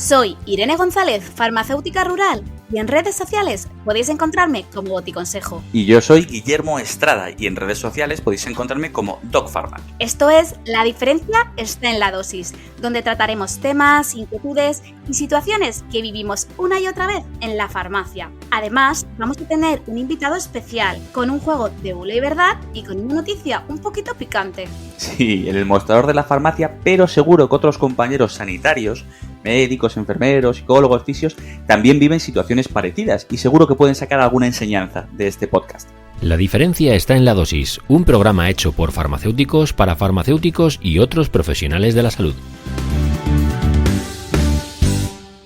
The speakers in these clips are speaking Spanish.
Soy Irene González, farmacéutica rural, y en redes sociales podéis encontrarme como Boticonsejo. Y yo soy Guillermo Estrada, y en redes sociales podéis encontrarme como DocPharma. Esto es La diferencia está en la dosis, donde trataremos temas, inquietudes y situaciones que vivimos una y otra vez en la farmacia. Además, vamos a tener un invitado especial, con un juego de bulo y verdad y con una noticia un poquito picante. Sí, en el mostrador de la farmacia, pero seguro que otros compañeros sanitarios, médicos, enfermeros, psicólogos, fisios, también viven situaciones parecidas y seguro que pueden sacar alguna enseñanza de este podcast. La diferencia está en la dosis, un programa hecho por farmacéuticos para farmacéuticos y otros profesionales de la salud.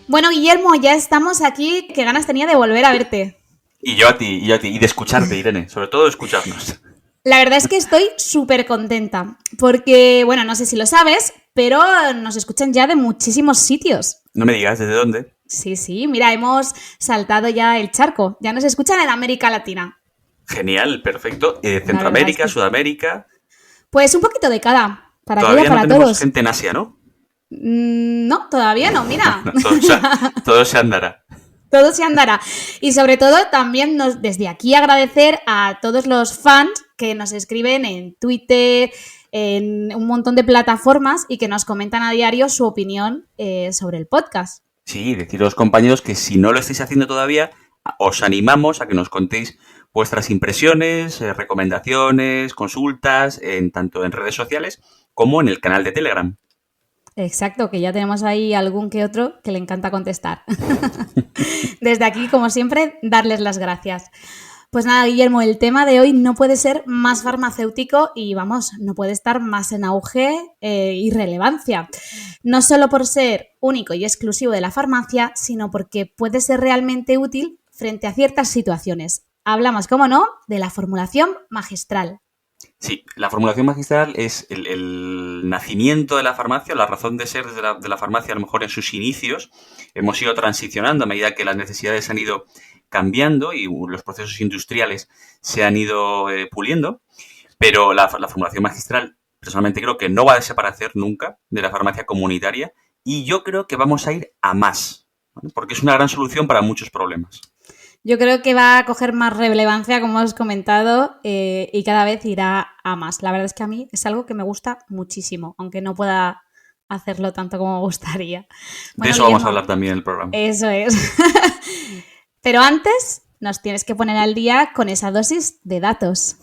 Bueno, Guillermo, ya estamos aquí. Qué ganas tenía de volver a verte. Y yo a ti, y de escucharte, Irene, sobre todo de escucharnos. La verdad es que estoy súper contenta, porque, bueno, no sé si lo sabes, pero nos escuchan ya de muchísimos sitios. No me digas, ¿desde dónde? Sí, mira, hemos saltado ya el charco, ya nos escuchan en América Latina. Genial, perfecto. Centroamérica, es que... Sudamérica... Pues un poquito de cada, para todavía aquella, para no tenemos todos. Gente en Asia, ¿no? No, todavía no, mira. todo se andará. Todo se andará. Y sobre todo también desde aquí agradecer a todos los fans que nos escriben en Twitter, en un montón de plataformas y que nos comentan a diario su opinión sobre el podcast. Sí, deciros, compañeros, que si no lo estáis haciendo todavía, os animamos a que nos contéis vuestras impresiones, recomendaciones, consultas, tanto en redes sociales como en el canal de Telegram. Exacto, que ya tenemos ahí algún que otro que le encanta contestar. Desde aquí, como siempre, darles las gracias. Pues nada, Guillermo, el tema de hoy no puede ser más farmacéutico y, vamos, no puede estar más en auge y relevancia. No solo por ser único y exclusivo de la farmacia, sino porque puede ser realmente útil frente a ciertas situaciones. Hablamos, cómo no, de la formulación magistral. Sí, la formulación magistral es el nacimiento de la farmacia, la razón de ser de la farmacia, a lo mejor en sus inicios. Hemos ido transicionando a medida que las necesidades han ido cambiando y los procesos industriales se han ido puliendo, pero la formulación magistral, personalmente creo que no va a desaparecer nunca de la farmacia comunitaria y yo creo que vamos a ir a más, ¿vale? Porque es una gran solución para muchos problemas. Yo creo que va a coger más relevancia, como hemos comentado, y cada vez irá a más. La verdad es que a mí es algo que me gusta muchísimo, aunque no pueda hacerlo tanto como me gustaría. Bueno, de eso vamos a hablar también en el programa. Eso es. Pero antes nos tienes que poner al día con esa dosis de datos.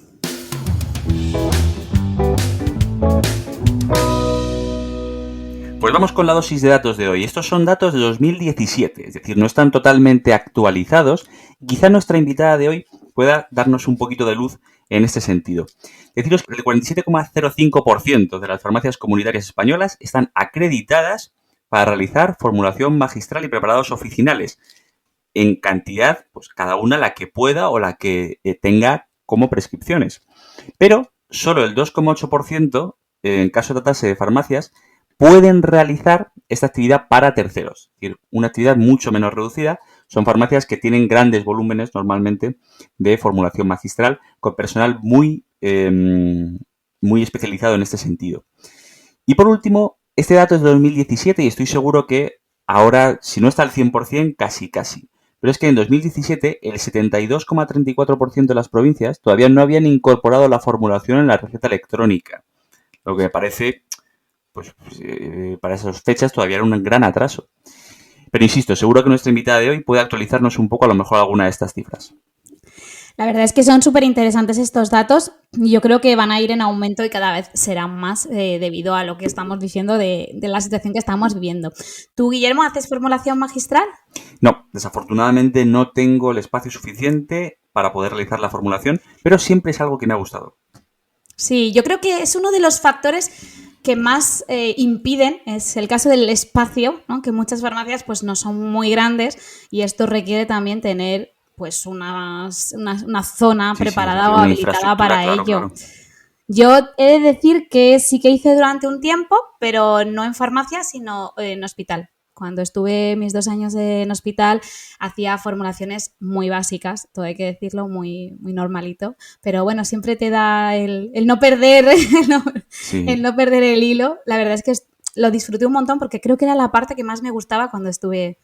Pues vamos con la dosis de datos de hoy. Estos son datos de 2017, es decir, no están totalmente actualizados. Quizá nuestra invitada de hoy pueda darnos un poquito de luz en este sentido. Deciros que el 47,05% de las farmacias comunitarias españolas están acreditadas para realizar formulación magistral y preparados oficinales en cantidad, pues cada una la que pueda o la que tenga como prescripciones. Pero solo el 2,8% en caso de tratarse de farmacias pueden realizar esta actividad para terceros, es decir, una actividad mucho menos reducida. Son farmacias que tienen grandes volúmenes normalmente de formulación magistral con personal muy especializado en este sentido. Y por último, este dato es de 2017 y estoy seguro que ahora, si no está al 100%, casi. Pero es que en 2017 el 72,34% de las provincias todavía no habían incorporado la formulación en la receta electrónica, lo que me parece... Pues para esas fechas todavía era un gran atraso. Pero insisto, seguro que nuestra invitada de hoy puede actualizarnos un poco a lo mejor alguna de estas cifras. La verdad es que son súper interesantes estos datos y yo creo que van a ir en aumento y cada vez serán más debido a lo que estamos diciendo de la situación que estamos viviendo. ¿Tú, Guillermo, haces formulación magistral? No, desafortunadamente no tengo el espacio suficiente para poder realizar la formulación, pero siempre es algo que me ha gustado. Sí, yo creo que es uno de los factores que más impiden, es el caso del espacio, ¿no? Que muchas farmacias pues no son muy grandes y esto requiere también tener pues una zona preparada o habilitada para ello. Claro. Yo he de decir que sí que hice durante un tiempo, pero no en farmacia, sino en hospital. Cuando estuve mis 2 años en hospital, hacía formulaciones muy básicas, todo hay que decirlo, muy normalito. Pero bueno, siempre te da el no perder el no perder el hilo. La verdad es que lo disfruté un montón porque creo que era la parte que más me gustaba cuando estuve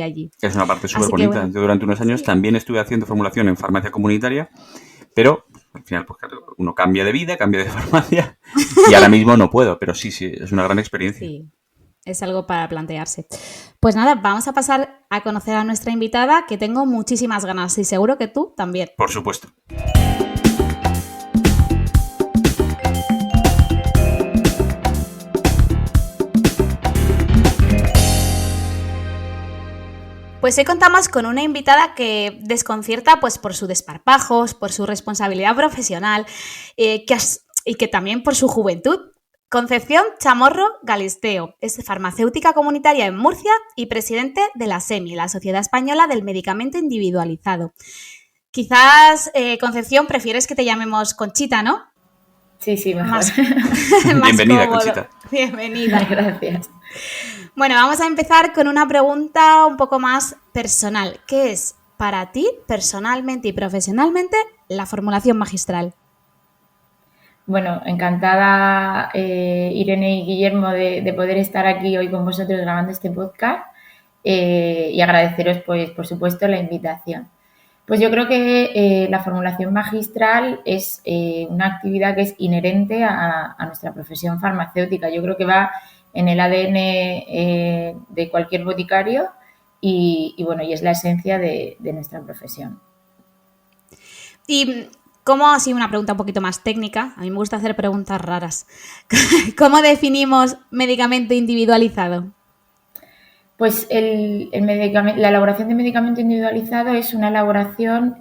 allí. Es una parte súper Así que, bonita. bueno, Yo durante unos años también estuve haciendo formulación en farmacia comunitaria, pero al final, pues claro, uno cambia de vida, cambia de farmacia y ahora mismo no puedo, pero sí, es una gran experiencia. sí, es algo para plantearse. Pues nada, vamos a pasar a conocer a nuestra invitada, que tengo muchísimas ganas y seguro que tú también. Por supuesto. Pues hoy contamos con una invitada que desconcierta pues, por sus desparpajos, por su responsabilidad profesional y que también por su juventud. Concepción Chamorro Galisteo es farmacéutica comunitaria en Murcia y presidente de la SEMI, la Sociedad Española del Medicamento Individualizado. Quizás, Concepción, prefieres que te llamemos Conchita, ¿no? Sí, mejor. Más Bienvenida, cómodo. Conchita. Bienvenida. Gracias. Bueno, vamos a empezar con una pregunta un poco más personal. ¿Qué es para ti, personalmente y profesionalmente, la formulación magistral? Bueno, encantada, Irene y Guillermo, de poder estar aquí hoy con vosotros grabando este podcast y agradeceros, pues, por supuesto, la invitación. Pues yo creo que la formulación magistral es una actividad que es inherente a nuestra profesión farmacéutica. Yo creo que va en el ADN de cualquier boticario y bueno, y es la esencia de nuestra profesión. Y ¿cómo, así una pregunta un poquito más técnica? A mí me gusta hacer preguntas raras. ¿Cómo definimos medicamento individualizado? Pues la elaboración de medicamento individualizado es una elaboración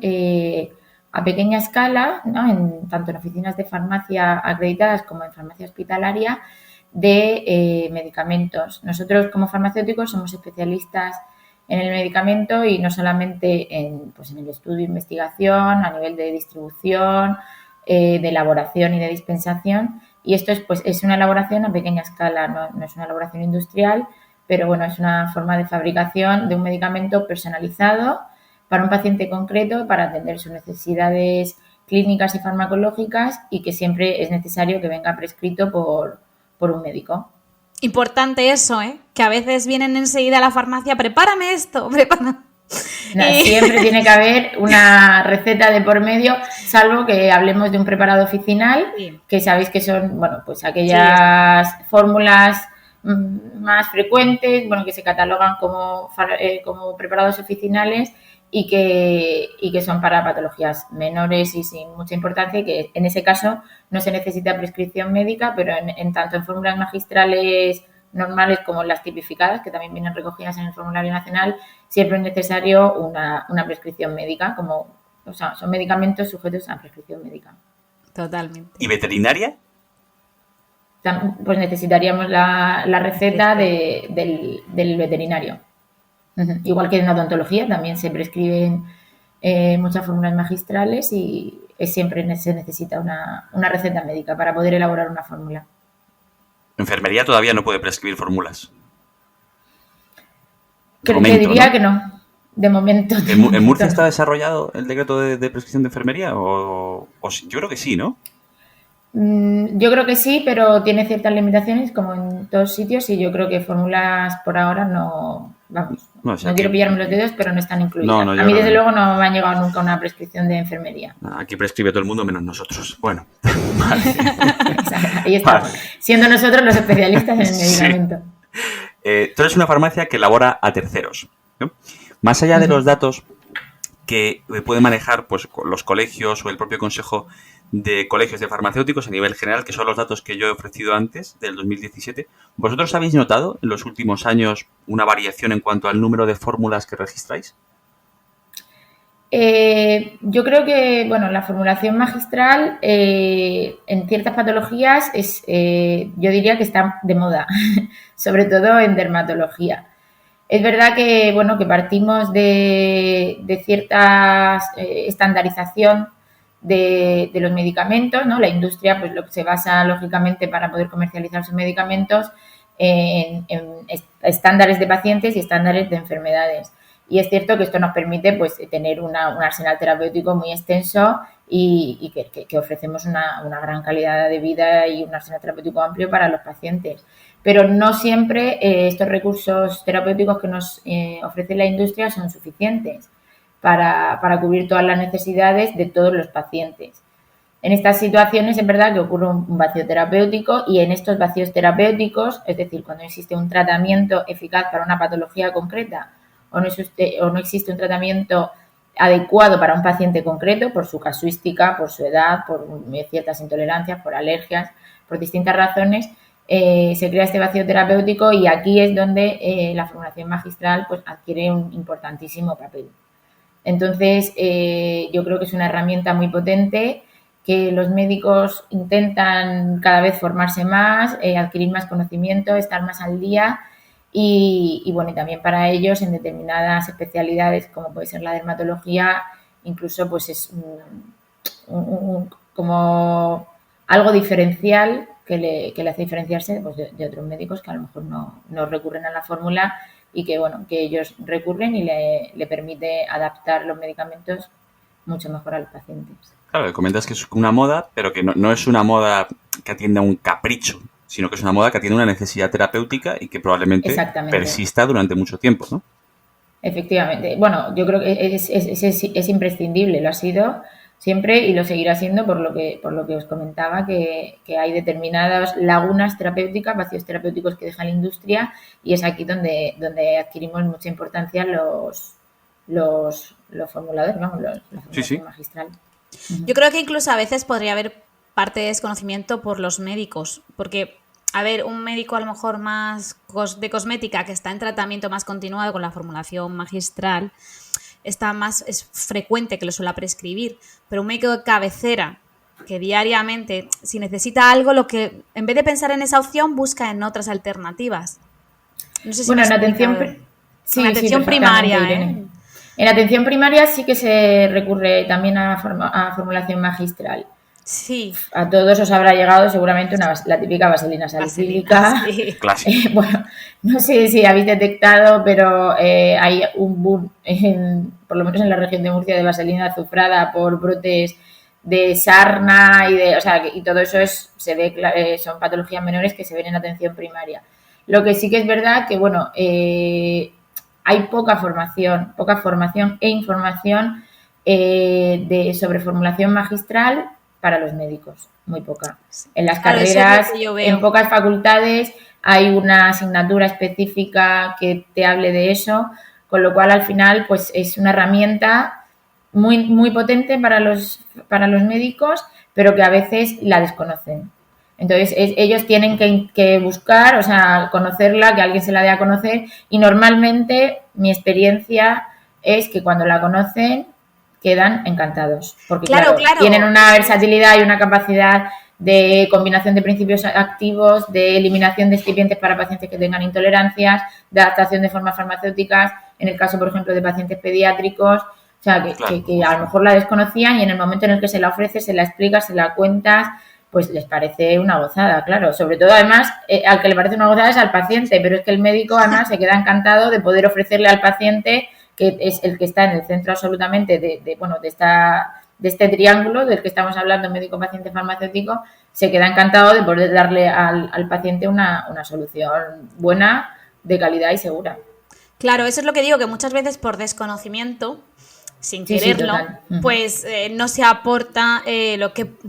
a pequeña escala, ¿no? Tanto en oficinas de farmacia acreditadas como en farmacia hospitalaria, de medicamentos. Nosotros como farmacéuticos somos especialistas en el medicamento y no solamente en el estudio de investigación, a nivel de distribución, de elaboración y de dispensación. Y esto es una elaboración a pequeña escala, no es una elaboración industrial, pero bueno, es una forma de fabricación de un medicamento personalizado para un paciente concreto, para atender sus necesidades clínicas y farmacológicas y que siempre es necesario que venga prescrito por un médico. Importante eso, ¿eh? Que a veces vienen enseguida a la farmacia, prepárame esto, prepárame. Siempre tiene que haber una receta de por medio, salvo que hablemos de un preparado oficinal, sí, que sabéis que son, bueno, pues aquellas fórmulas más frecuentes, bueno, que se catalogan como preparados oficinales y que son para patologías menores y sin mucha importancia y que en ese caso no se necesita prescripción médica, pero en tanto en fórmulas magistrales normales como las tipificadas, que también vienen recogidas en el formulario nacional, siempre es necesario una prescripción médica, son medicamentos sujetos a prescripción médica. Totalmente. ¿Y veterinaria? Pues necesitaríamos la receta del veterinario. Igual que en odontología también se prescriben muchas fórmulas magistrales y siempre se necesita una receta médica para poder elaborar una fórmula. Enfermería todavía no puede prescribir fórmulas. Te diría que no, de momento. ¿En Murcia está desarrollado el decreto de prescripción de enfermería? ¿O sí? Yo creo que sí, ¿no? Yo creo que sí, pero tiene ciertas limitaciones como en todos sitios y yo creo que fórmulas por ahora no, no quiero pillarme los dedos, pero no están incluidas. A mí desde luego no me ha llegado nunca una prescripción de enfermería. Aquí prescribe todo el mundo menos nosotros. Bueno, vale. Ahí estamos, vale. Siendo nosotros los especialistas en el medicamento. Sí. Tú eres una farmacia que elabora a terceros, ¿no? Más allá de los datos que pueden manejar pues los colegios o el propio consejo de colegios de farmacéuticos a nivel general, que son los datos que yo he ofrecido antes, del 2017. ¿Vosotros habéis notado en los últimos años una variación en cuanto al número de fórmulas que registráis? Yo creo que, la formulación magistral en ciertas patologías yo diría que está de moda, sobre todo en dermatología. Es verdad que, que partimos de cierta estandarización de los medicamentos, ¿no? La industria pues se basa lógicamente para poder comercializar sus medicamentos en estándares de pacientes y estándares de enfermedades. Y es cierto que esto nos permite pues tener un arsenal terapéutico muy extenso y que ofrecemos una gran calidad de vida y un arsenal terapéutico amplio para los pacientes. Pero no siempre estos recursos terapéuticos que nos ofrece la industria son suficientes para cubrir todas las necesidades de todos los pacientes. En estas situaciones es verdad que ocurre un vacío terapéutico y en estos vacíos terapéuticos, es decir, cuando existe un tratamiento eficaz para una patología concreta o no existe un tratamiento adecuado para un paciente concreto por su casuística, por su edad, por ciertas intolerancias, por alergias, por distintas razones, se crea este vacío terapéutico y aquí es donde la formulación magistral pues adquiere un importantísimo papel. Entonces, yo creo que es una herramienta muy potente que los médicos intentan cada vez formarse más, adquirir más conocimiento, estar más al día y bueno, y también para ellos en determinadas especialidades como puede ser la dermatología, incluso pues es como algo diferencial que le hace diferenciarse pues, de otros médicos que a lo mejor no recurren a la fórmula y que bueno, que ellos recurren y le permite adaptar los medicamentos mucho mejor a los pacientes. Claro, comentas que es una moda, pero que no es una moda que atienda a un capricho, sino que es una moda que atiende a una necesidad terapéutica y que probablemente persista durante mucho tiempo, ¿no? Efectivamente. Bueno, yo creo que es imprescindible, lo ha sido siempre y lo seguirá siendo por lo que os comentaba, que hay determinadas lagunas terapéuticas, vacíos terapéuticos que deja la industria y es aquí donde adquirimos mucha importancia los formuladores, vamos, la formulación magistral. Yo creo que incluso a veces podría haber parte de desconocimiento por los médicos, porque, a ver, un médico a lo mejor más de cosmética que está en tratamiento más continuado con la formulación magistral, es frecuente que lo suela prescribir, pero un médico de cabecera que diariamente, si necesita algo, lo que en vez de pensar en esa opción, busca en otras alternativas. No sé si bueno, en atención primaria, En atención primaria sí que se recurre también a formulación magistral. Sí. A todos os habrá llegado seguramente la típica vaselina salicílica. Sí. Bueno, no sé si habéis detectado, pero hay un boom, por lo menos en la región de Murcia, de vaselina azufrada por brotes de sarna y todo eso son patologías menores que se ven en atención primaria. Lo que sí que es verdad que, bueno, hay poca formación e información sobre formulación magistral para los médicos, muy poca. En las carreras, en pocas facultades, hay una asignatura específica que te hable de eso, con lo cual al final pues es una herramienta muy, muy potente para los médicos, pero que a veces la desconocen. Entonces, ellos tienen que buscar, o sea, conocerla, que alguien se la dé a conocer y normalmente mi experiencia es que cuando la conocen quedan encantados porque claro, tienen una versatilidad y una capacidad de combinación de principios activos, de eliminación de excipientes para pacientes que tengan intolerancias, de adaptación de formas farmacéuticas, en el caso, por ejemplo, de pacientes pediátricos, o sea, que a lo mejor la desconocían y en el momento en el que se la ofreces, se la explicas, se la cuentas, pues les parece una gozada, claro. Sobre todo, además, al que le parece una gozada es al paciente, pero es que el médico, además, se queda encantado de poder ofrecerle al paciente, que es el que está en el centro absolutamente de este triángulo del que estamos hablando, médico, paciente, farmacéutico, se queda encantado de poder darle al paciente una solución buena, de calidad y segura. Claro, eso es lo que digo, que muchas veces por desconocimiento, sin quererlo, pues no se aporta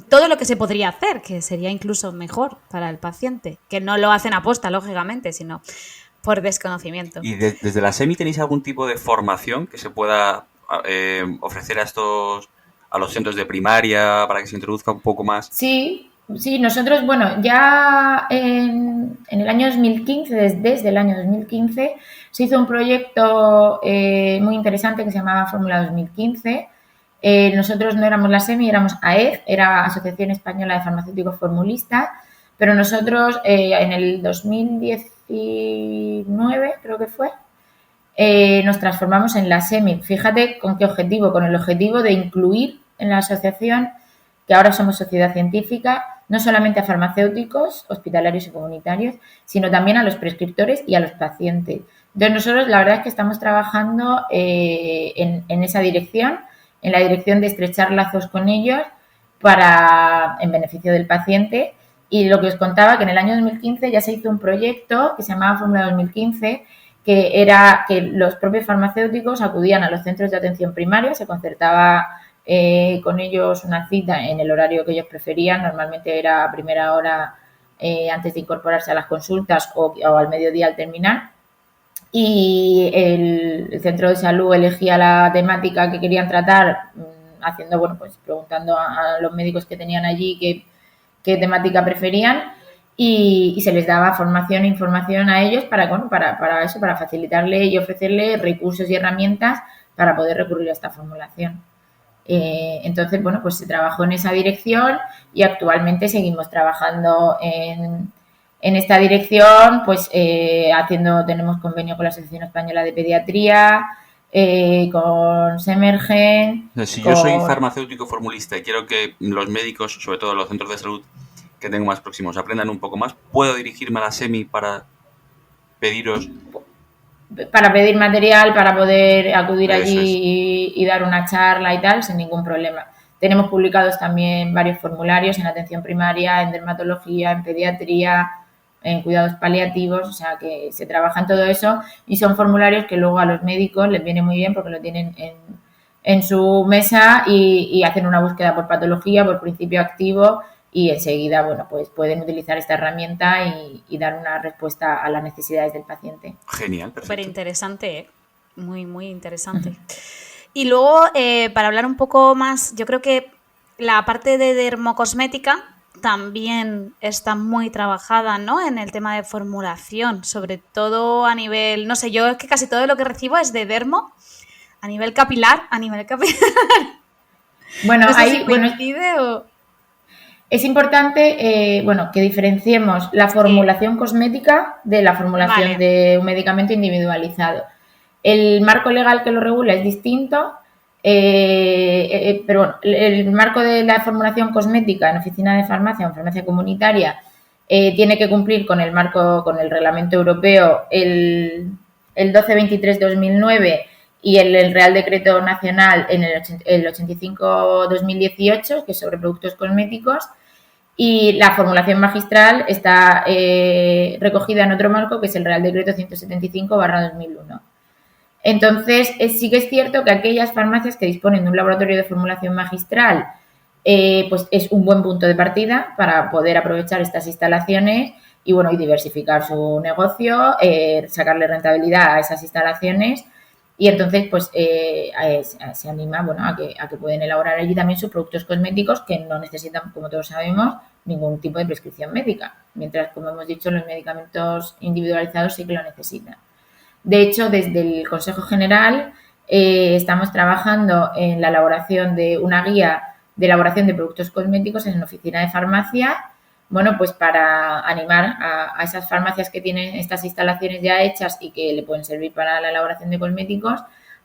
todo lo que se podría hacer, que sería incluso mejor para el paciente, que no lo hacen aposta, lógicamente, sino por desconocimiento. ¿Y desde la SEMI tenéis algún tipo de formación que se pueda ofrecer a los centros de primaria para que se introduzca un poco más? Sí, nosotros, bueno, ya en el año 2015, desde el año 2015, se hizo un proyecto muy interesante que se llamaba Fórmula 2015. Nosotros no éramos la SEMI, éramos AEF, era Asociación Española de Farmacéuticos Formulistas, pero nosotros en el 2019, creo que fue, nos transformamos en la SEMI. Fíjate con qué objetivo, con el objetivo de incluir en la asociación, que ahora somos sociedad científica, no solamente a farmacéuticos, hospitalarios y comunitarios, sino también a los prescriptores y a los pacientes. Entonces, nosotros la verdad es que estamos trabajando en esa dirección, en la dirección de estrechar lazos con ellos en beneficio del paciente. Y lo que os contaba, que en el año 2015 ya se hizo un proyecto que se llamaba Fórmula 2015, que era que los propios farmacéuticos acudían a los centros de atención primaria, se concertaba con ellos una cita en el horario que ellos preferían, normalmente era a primera hora antes de incorporarse a las consultas o al mediodía al terminar, y el centro de salud elegía la temática que querían tratar, haciendo, bueno, pues preguntando a los médicos que tenían allí qué temática preferían, y se les daba formación e información a ellos para eso, para facilitarle y ofrecerle recursos y herramientas para poder recurrir a esta formulación. Entonces, bueno, pues se trabajó en esa dirección y actualmente seguimos trabajando en esta dirección, pues tenemos convenio con la Asociación Española de Pediatría, con Semergen. Si yo soy farmacéutico formulista y quiero que los médicos, sobre todo los centros de salud que tengo más próximos, aprendan un poco más, ¿puedo dirigirme a la SEMI para pediros? Para pedir material, para poder acudir allí y dar una charla y tal, sin ningún problema. Tenemos publicados también varios formularios en atención primaria, en dermatología, en pediatría, en cuidados paliativos, o sea que se trabaja en todo eso y son formularios que luego a los médicos les viene muy bien porque lo tienen en su mesa y hacen una búsqueda por patología, por principio activo y enseguida, bueno, pues pueden utilizar esta herramienta y dar una respuesta a las necesidades del paciente. Genial, perfecto. Súper interesante, ¿eh? Muy, muy interesante. Y luego, para hablar un poco más, yo creo que la parte de dermocosmética también está muy trabajada, ¿no? En el tema de formulación, sobre todo a nivel, no sé, yo es que casi todo lo que recibo es de dermo, a nivel capilar. Bueno, no sé ahí, si coincide o... Es importante, que diferenciemos la formulación cosmética de la formulación de un medicamento individualizado. El marco legal que lo regula es distinto, pero bueno, el marco de la formulación cosmética en oficina de farmacia o en farmacia comunitaria tiene que cumplir con el marco, con el reglamento europeo, el 1223-2009 y el Real Decreto Nacional en el 85-2018, que es sobre productos cosméticos. Y la formulación magistral está recogida en otro marco, que es el Real Decreto 175/2001. Entonces, sí que es cierto que aquellas farmacias que disponen de un laboratorio de formulación magistral, pues es un buen punto de partida para poder aprovechar estas instalaciones y, bueno, y diversificar su negocio, sacarle rentabilidad a esas instalaciones. Y entonces, pues, se anima, bueno, a que pueden elaborar allí también sus productos cosméticos que no necesitan, como todos sabemos, ningún tipo de prescripción médica. Mientras, como hemos dicho, los medicamentos individualizados sí que lo necesitan. De hecho, desde el Consejo General estamos trabajando en la elaboración de una guía de elaboración de productos cosméticos en oficina de farmacia, bueno, pues para animar a esas farmacias que tienen estas instalaciones ya hechas y que le pueden servir para la elaboración de cosméticos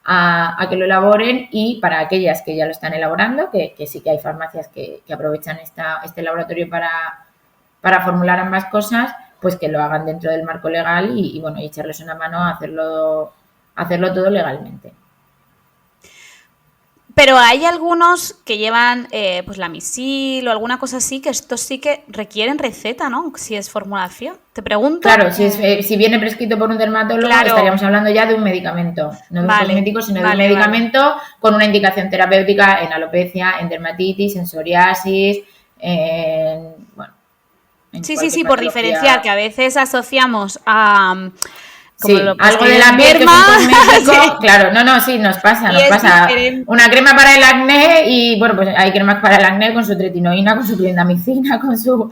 a que lo elaboren, y para aquellas que ya lo están elaborando, que sí que hay farmacias que aprovechan este laboratorio para formular ambas cosas, pues que lo hagan dentro del marco legal y bueno, y echarles una mano a hacerlo todo legalmente. Pero hay algunos que llevan pues la misil o alguna cosa así, que estos sí que requieren receta, ¿no? Si es formulación. Te pregunto. Claro, si viene prescrito por un dermatólogo, claro, estaríamos hablando ya de un medicamento, no de un cosmético, sino de un medicamento con una indicación terapéutica en alopecia, en dermatitis, en psoriasis, bueno. Sí, por diferenciar, que a veces asociamos a... Como algo de la piel que es un cosmético, claro, sí, nos pasa. Diferente. Una crema para el acné y, bueno, pues hay cremas para el acné con su tretinoína, con su clindamicina, con su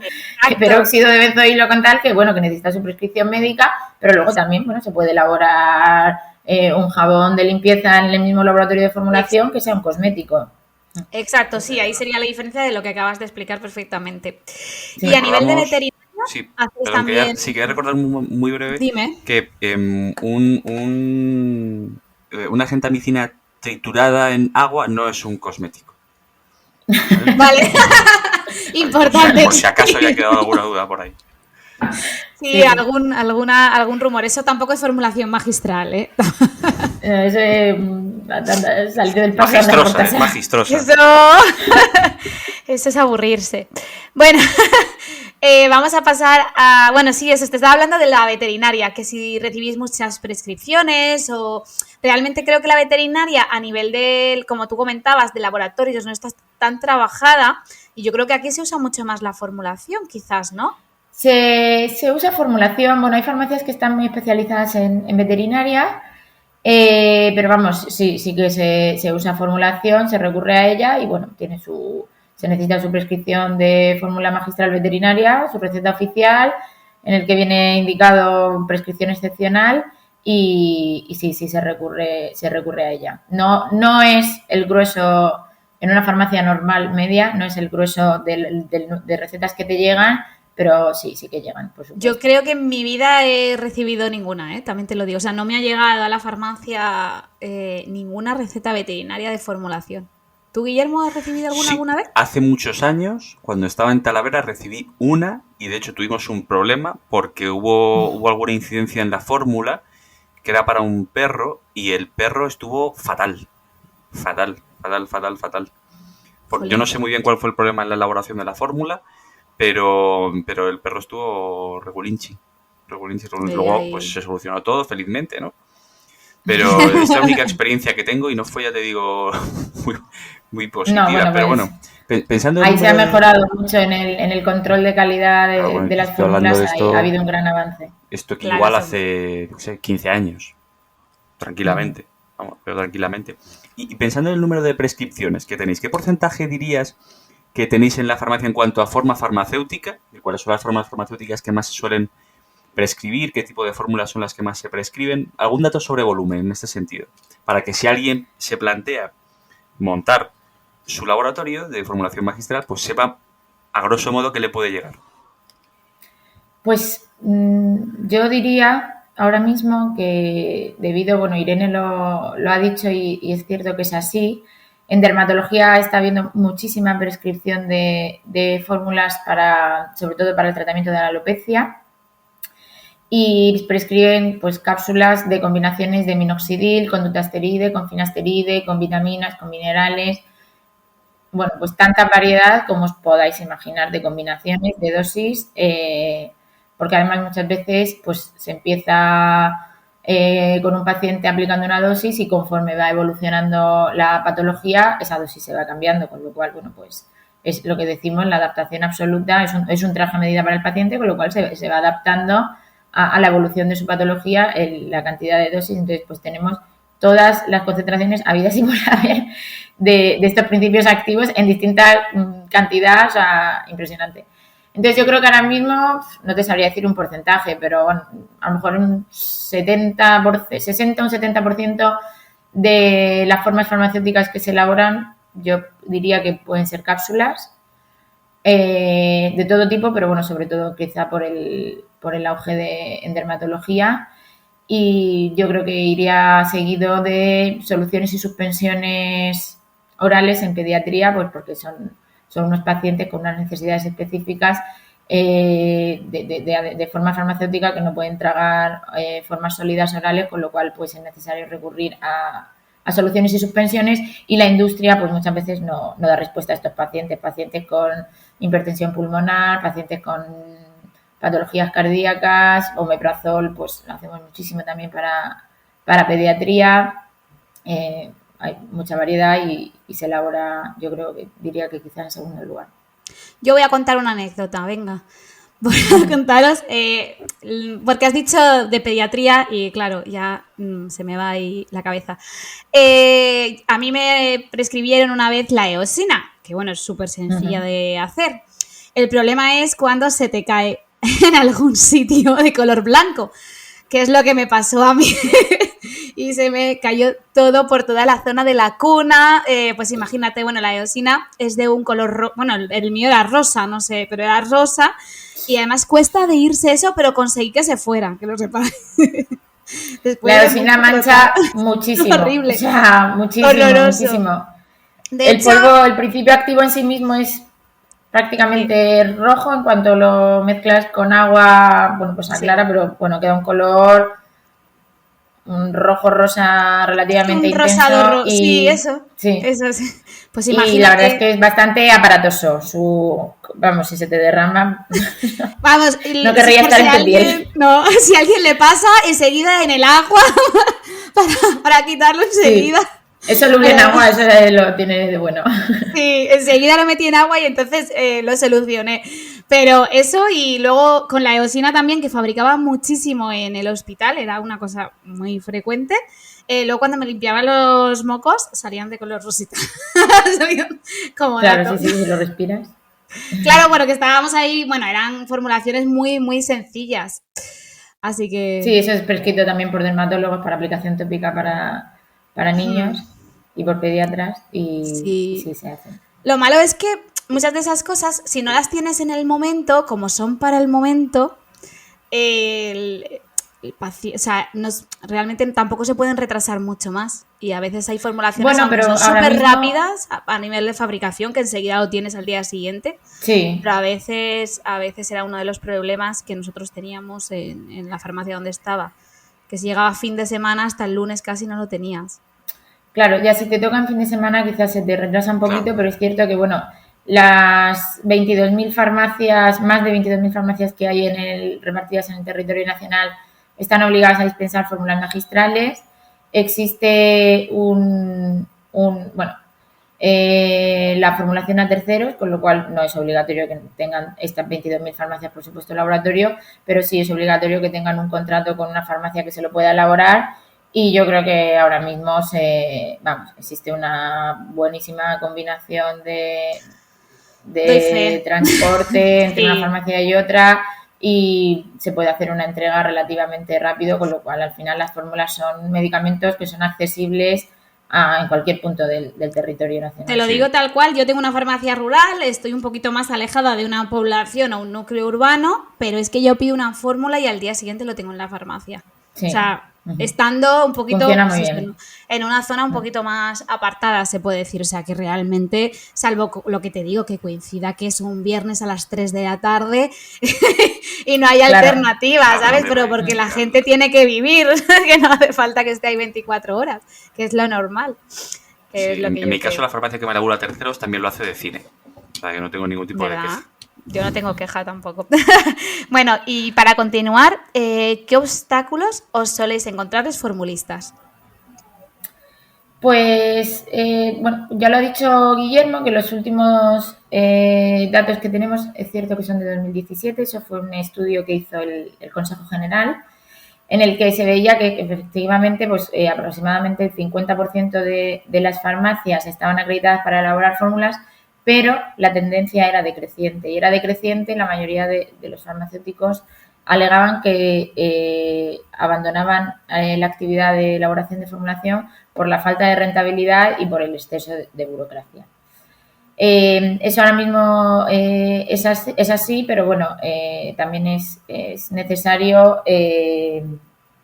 peróxido de benzoilo con tal, que, bueno, que necesita su prescripción médica, pero luego también, bueno, se puede elaborar un jabón de limpieza en el mismo laboratorio de formulación que sea un cosmético. Exacto, sí, ahí sería la diferencia de lo que acabas de explicar perfectamente. Sí, y a nivel de veterinaria, sí, pero también... quería recordar muy breve. Dime. Que una gentamicina triturada en agua no es un cosmético. Vale. Importante. Por si acaso haya quedado alguna duda por ahí. Sí, algún rumor. Eso tampoco es formulación magistral, ¿eh? Eso es salir del paso. Magistrosa. Eso es aburrirse. Bueno, vamos a pasar a... Bueno, sí, eso, te estaba hablando de la veterinaria, que si recibís muchas prescripciones o... Realmente creo que la veterinaria a nivel del, como tú comentabas, de laboratorios no está tan trabajada y yo creo que aquí se usa mucho más la formulación, quizás, ¿no? Se usa formulación. Bueno, hay farmacias que están muy especializadas en veterinaria, pero vamos, sí que se usa formulación, se recurre a ella y bueno, se necesita su prescripción de fórmula magistral veterinaria, su receta oficial, en el que viene indicado prescripción excepcional y sí, se recurre a ella. No es el grueso, en una farmacia normal media, no es el grueso de recetas que te llegan, pero sí que llegan, por supuesto. Yo creo que en mi vida he recibido ninguna, también te lo digo. O sea, no me ha llegado a la farmacia ninguna receta veterinaria de formulación. ¿Tú, Guillermo, has recibido alguna vez? Hace muchos años, cuando estaba en Talavera, recibí una y de hecho tuvimos un problema porque hubo alguna incidencia en la fórmula que era para un perro y el perro estuvo fatal. Porque yo no sé muy bien cuál fue el problema en la elaboración de la fórmula, pero el perro estuvo regulinchi. Luego pues se solucionó todo felizmente, ¿no? Pero es la única experiencia que tengo y no fue, ya te digo, muy positiva. No, pero bueno, pensando en... Ahí se ha mejorado mucho en el control de calidad de las fórmulas, ha habido un gran avance. Esto que igual hace, no sé, 15 años, tranquilamente. Vamos, pero tranquilamente. Y pensando en el número de prescripciones que tenéis, ¿qué porcentaje dirías que tenéis en la farmacia en cuanto a forma farmacéutica? ¿Cuáles son las formas farmacéuticas que más se suelen prescribir? ¿Qué tipo de fórmulas son las que más se prescriben? ¿Algún dato sobre volumen en este sentido? Para que si alguien se plantea montar su laboratorio de formulación magistral, pues sepa a grosso modo qué le puede llegar. Pues yo diría ahora mismo que debido, bueno, Irene lo ha dicho y es cierto que es así, en dermatología está habiendo muchísima prescripción de fórmulas sobre todo para el tratamiento de la alopecia y prescriben pues cápsulas de combinaciones de minoxidil con dutasteride, con finasteride, con vitaminas, con minerales. Bueno, pues tanta variedad como os podáis imaginar de combinaciones, de dosis, porque además muchas veces pues se empieza con un paciente aplicando una dosis y conforme va evolucionando la patología, esa dosis se va cambiando, con lo cual, bueno, pues es lo que decimos, la adaptación absoluta es un traje a medida para el paciente, con lo cual se va adaptando a la evolución de su patología la cantidad de dosis. Entonces, pues tenemos todas las concentraciones habidas y por haber de estos principios activos en distintas cantidades, o sea, impresionante. Entonces, yo creo que ahora mismo, no te sabría decir un porcentaje, pero bueno, a lo mejor un 60, un 70% de las formas farmacéuticas que se elaboran, yo diría que pueden ser cápsulas de todo tipo, pero bueno, sobre todo quizá por el auge en dermatología. Y yo creo que iría seguido de soluciones y suspensiones orales en pediatría, pues porque son unos pacientes con unas necesidades específicas de forma farmacéutica que no pueden tragar formas sólidas orales, con lo cual pues es necesario recurrir a soluciones y suspensiones, y la industria pues muchas veces no da respuesta a estos pacientes con hipertensión pulmonar, pacientes con patologías cardíacas, omeprazol, pues lo hacemos muchísimo también para pediatría. Hay mucha variedad y se elabora, yo creo que diría que quizás en segundo lugar. Yo voy a contar una anécdota, venga. Voy a contaros, porque has dicho de pediatría y claro, ya se me va ahí la cabeza. A mí me prescribieron una vez la eosina, que bueno, es súper sencilla de hacer. El problema es cuando se te cae en algún sitio de color blanco, que es lo que me pasó a mí. Y se me cayó todo por toda la zona de la cuna. Pues imagínate, bueno, la eosina es de un color bueno, el mío era rosa, no sé, pero era rosa. Y además cuesta de irse eso, pero conseguí que se fuera, que lo sepáis. La eosina mancha muchísimo. Horrible. O sea, muchísimo, horroroso. Muchísimo. De hecho, polvo, el principio activo en sí mismo es prácticamente rojo en cuanto lo mezclas con agua, bueno, pues aclara, pero bueno, queda un color un rojo rosa relativamente Un intenso rosado, sí, y sí. eso sí. Pues Y la verdad es imagínate, que es bastante aparatoso. Vamos, si se te derrama, vamos, no querría por estar si en tu piel. alguien, no, si a alguien le pasa, enseguida en el agua, para quitarlo Sí, enseguida. es soluble en Pero, agua, eso lo tiene de bueno. sí, enseguida lo metí en agua y entonces lo solucioné. Pero eso y luego con la eosina también, que fabricaba muchísimo en el hospital, era una cosa muy frecuente. Luego cuando me limpiaba los mocos salían de color rosita. Salían como Claro, sí, datos. sí, si lo respiras. Claro, bueno, que estábamos ahí, bueno, eran formulaciones muy, muy sencillas. Así Sí, que eso es prescrito también por dermatólogos para aplicación tópica para niños y por pediatras y sí. sí se hace. Lo malo es que muchas de esas cosas, si no las tienes en el momento, como son para el momento, o sea, realmente tampoco se pueden retrasar mucho más. Y a veces hay formulaciones, Bueno, aunque pero son ahora súper mismo rápidas a nivel de fabricación, que enseguida lo tienes al día siguiente. sí. Pero a veces era uno de los problemas que nosotros teníamos en la farmacia donde estaba. Que si llegaba fin de semana, hasta el lunes casi no lo tenías. Claro, ya si te toca en fin de semana quizás se te retrasa un poquito, Claro. pero es cierto que, bueno, las 22.000 farmacias, más de 22.000 farmacias que hay repartidas en el territorio nacional, están obligadas a dispensar fórmulas magistrales. Existe la formulación a terceros, con lo cual no es obligatorio que tengan estas 22.000 farmacias, por supuesto, laboratorio, pero sí es obligatorio que tengan un contrato con una farmacia que se lo pueda elaborar. Y yo creo que ahora mismo existe una buenísima combinación Doy de fe. transporte entre una Sí. farmacia y otra y se puede hacer una entrega relativamente rápido, con lo cual al final las fórmulas son medicamentos que son accesibles en cualquier punto del territorio Te nacional. lo digo tal cual, yo tengo una farmacia rural, estoy un poquito más alejada de una población o un núcleo urbano, pero es que yo pido una fórmula y al día siguiente lo tengo en la farmacia. O Sí. sea, Ujú. estando un poquito, Funciona pues muy eso, bien. en una zona un poquito más apartada, se puede decir. O sea, que realmente, salvo lo que te digo, que coincida que es un viernes a las 3 de la tarde y no hay Claro. alternativa, Claro, ¿sabes? ¿dónde va Pero a ir? porque la Claro. gente tiene que vivir, que no hace falta que esté ahí 24 horas, que es lo normal, que es Sí, lo que en yo mi caso creo. la farmacia que me elabora terceros también lo hace de cine. O sea que no tengo ningún tipo de ¿Verdad? queja. Yo no tengo queja tampoco. Bueno, y para continuar, ¿qué obstáculos os soléis encontrar los formulistas? Pues, bueno, ya lo ha dicho Guillermo, que los últimos datos que tenemos es cierto que son de 2017, eso fue un estudio que hizo el Consejo General, en el que se veía que efectivamente pues, aproximadamente el 50% de las farmacias estaban acreditadas para elaborar fórmulas, pero la tendencia era decreciente. Y era decreciente, la mayoría de los farmacéuticos alegaban que abandonaban la actividad de elaboración de formulación por la falta de rentabilidad y por el exceso de burocracia. Eso ahora mismo es así, pero bueno, también es necesario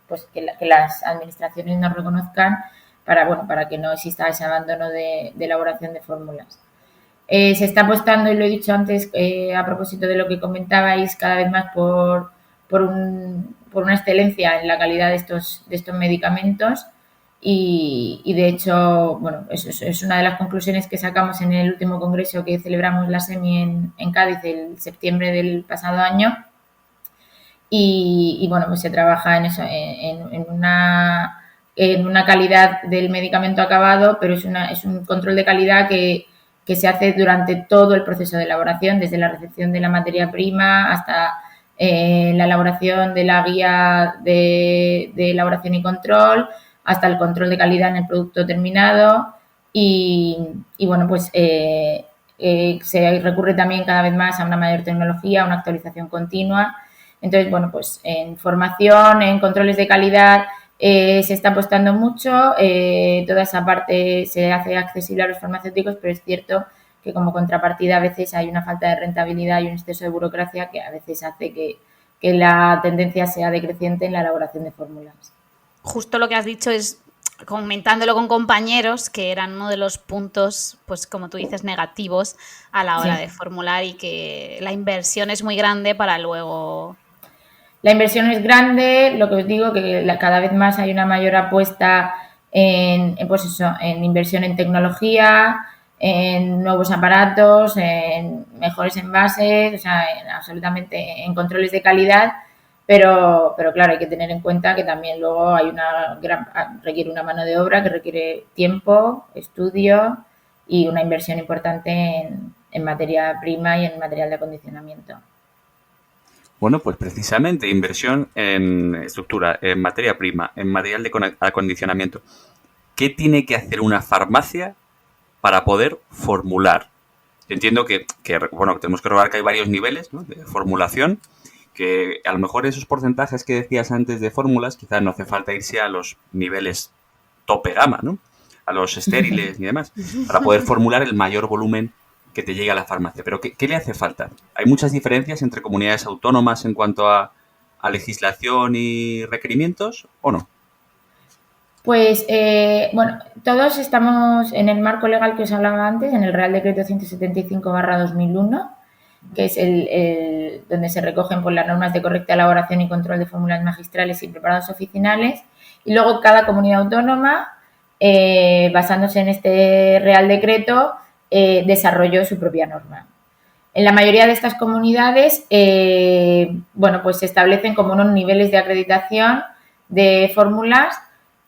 pues que las administraciones nos reconozcan para que no exista ese abandono de elaboración de fórmulas. Se está apostando, y lo he dicho antes, a propósito de lo que comentabais, cada vez más por una excelencia en la calidad de estos medicamentos. Y de hecho, bueno, es una de las conclusiones que sacamos en el último congreso que celebramos la SEMI en Cádiz el septiembre del pasado año. Y bueno, pues se trabaja en eso, en una calidad del medicamento acabado, pero es un control de calidad que se hace durante todo el proceso de elaboración, desde la recepción de la materia prima hasta la elaboración de la guía de elaboración y control, hasta el control de calidad en el producto terminado. Y bueno, pues se recurre también cada vez más a una mayor tecnología, a una actualización continua. Entonces, bueno, pues en formación, en controles de calidad se está apostando mucho, toda esa parte se hace accesible a los farmacéuticos, pero es cierto que como contrapartida a veces hay una falta de rentabilidad y un exceso de burocracia que a veces hace que la tendencia sea decreciente en la elaboración de fórmulas. Justo lo que has dicho es comentándolo con compañeros, que eran uno de los puntos, pues como tú dices, negativos a la hora de formular, y que la inversión es muy grande para luego... La inversión es grande, lo que os digo, que cada vez más hay una mayor apuesta pues eso, en inversión en tecnología, en nuevos aparatos, en mejores envases, o sea, absolutamente en controles de calidad, pero claro, hay que tener en cuenta que también luego hay requiere una mano de obra que requiere tiempo, estudio y una inversión importante en materia prima y en material de acondicionamiento. Bueno, pues precisamente inversión en estructura, en materia prima, en material de acondicionamiento. ¿Qué tiene que hacer una farmacia para poder formular? Entiendo que tenemos que robar que hay varios niveles, ¿no?, de formulación, que a lo mejor esos porcentajes que decías antes de fórmulas, quizás no hace falta irse a los niveles tope gama, ¿no?, a los estériles y demás, para poder formular el mayor volumen que te llegue a la farmacia. Pero ¿qué le hace falta? ¿Hay muchas diferencias entre comunidades autónomas en cuanto a legislación y requerimientos o no? Pues, todos estamos en el marco legal que os hablaba antes, en el Real Decreto 175/2001, que es donde se recogen pues, las normas de correcta elaboración y control de fórmulas magistrales y preparados oficinales. Y luego cada comunidad autónoma, basándose en este Real Decreto, desarrolló su propia norma. En la mayoría de estas comunidades, pues se establecen como unos niveles de acreditación de fórmulas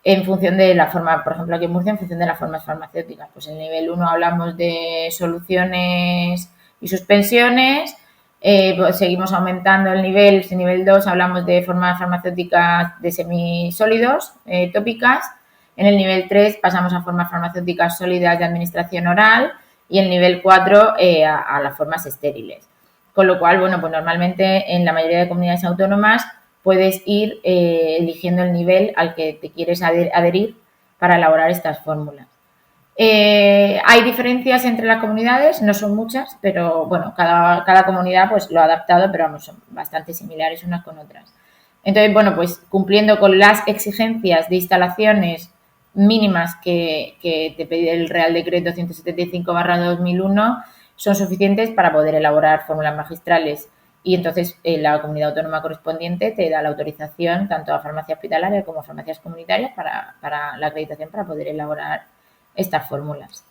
en función de la forma, por ejemplo, aquí en Murcia, en función de las formas farmacéuticas. Pues en el nivel 1 hablamos de soluciones y suspensiones, pues seguimos aumentando el nivel. En nivel 2 hablamos de formas farmacéuticas de semisólidos, tópicas. En el nivel 3 pasamos a formas farmacéuticas sólidas de administración oral, y el nivel 4 a las formas estériles. Con lo cual, pues normalmente en la mayoría de comunidades autónomas puedes ir eligiendo el nivel al que te quieres adherir para elaborar estas fórmulas. Hay diferencias entre las comunidades, no son muchas, pero cada comunidad pues lo ha adaptado, pero vamos, son bastante similares unas con otras. Entonces, pues cumpliendo con las exigencias de instalaciones mínimas que te pide el Real Decreto 175/2001, son suficientes para poder elaborar fórmulas magistrales, y entonces la comunidad autónoma correspondiente te da la autorización tanto a farmacia hospitalaria como a farmacias comunitarias para la acreditación para poder elaborar estas fórmulas.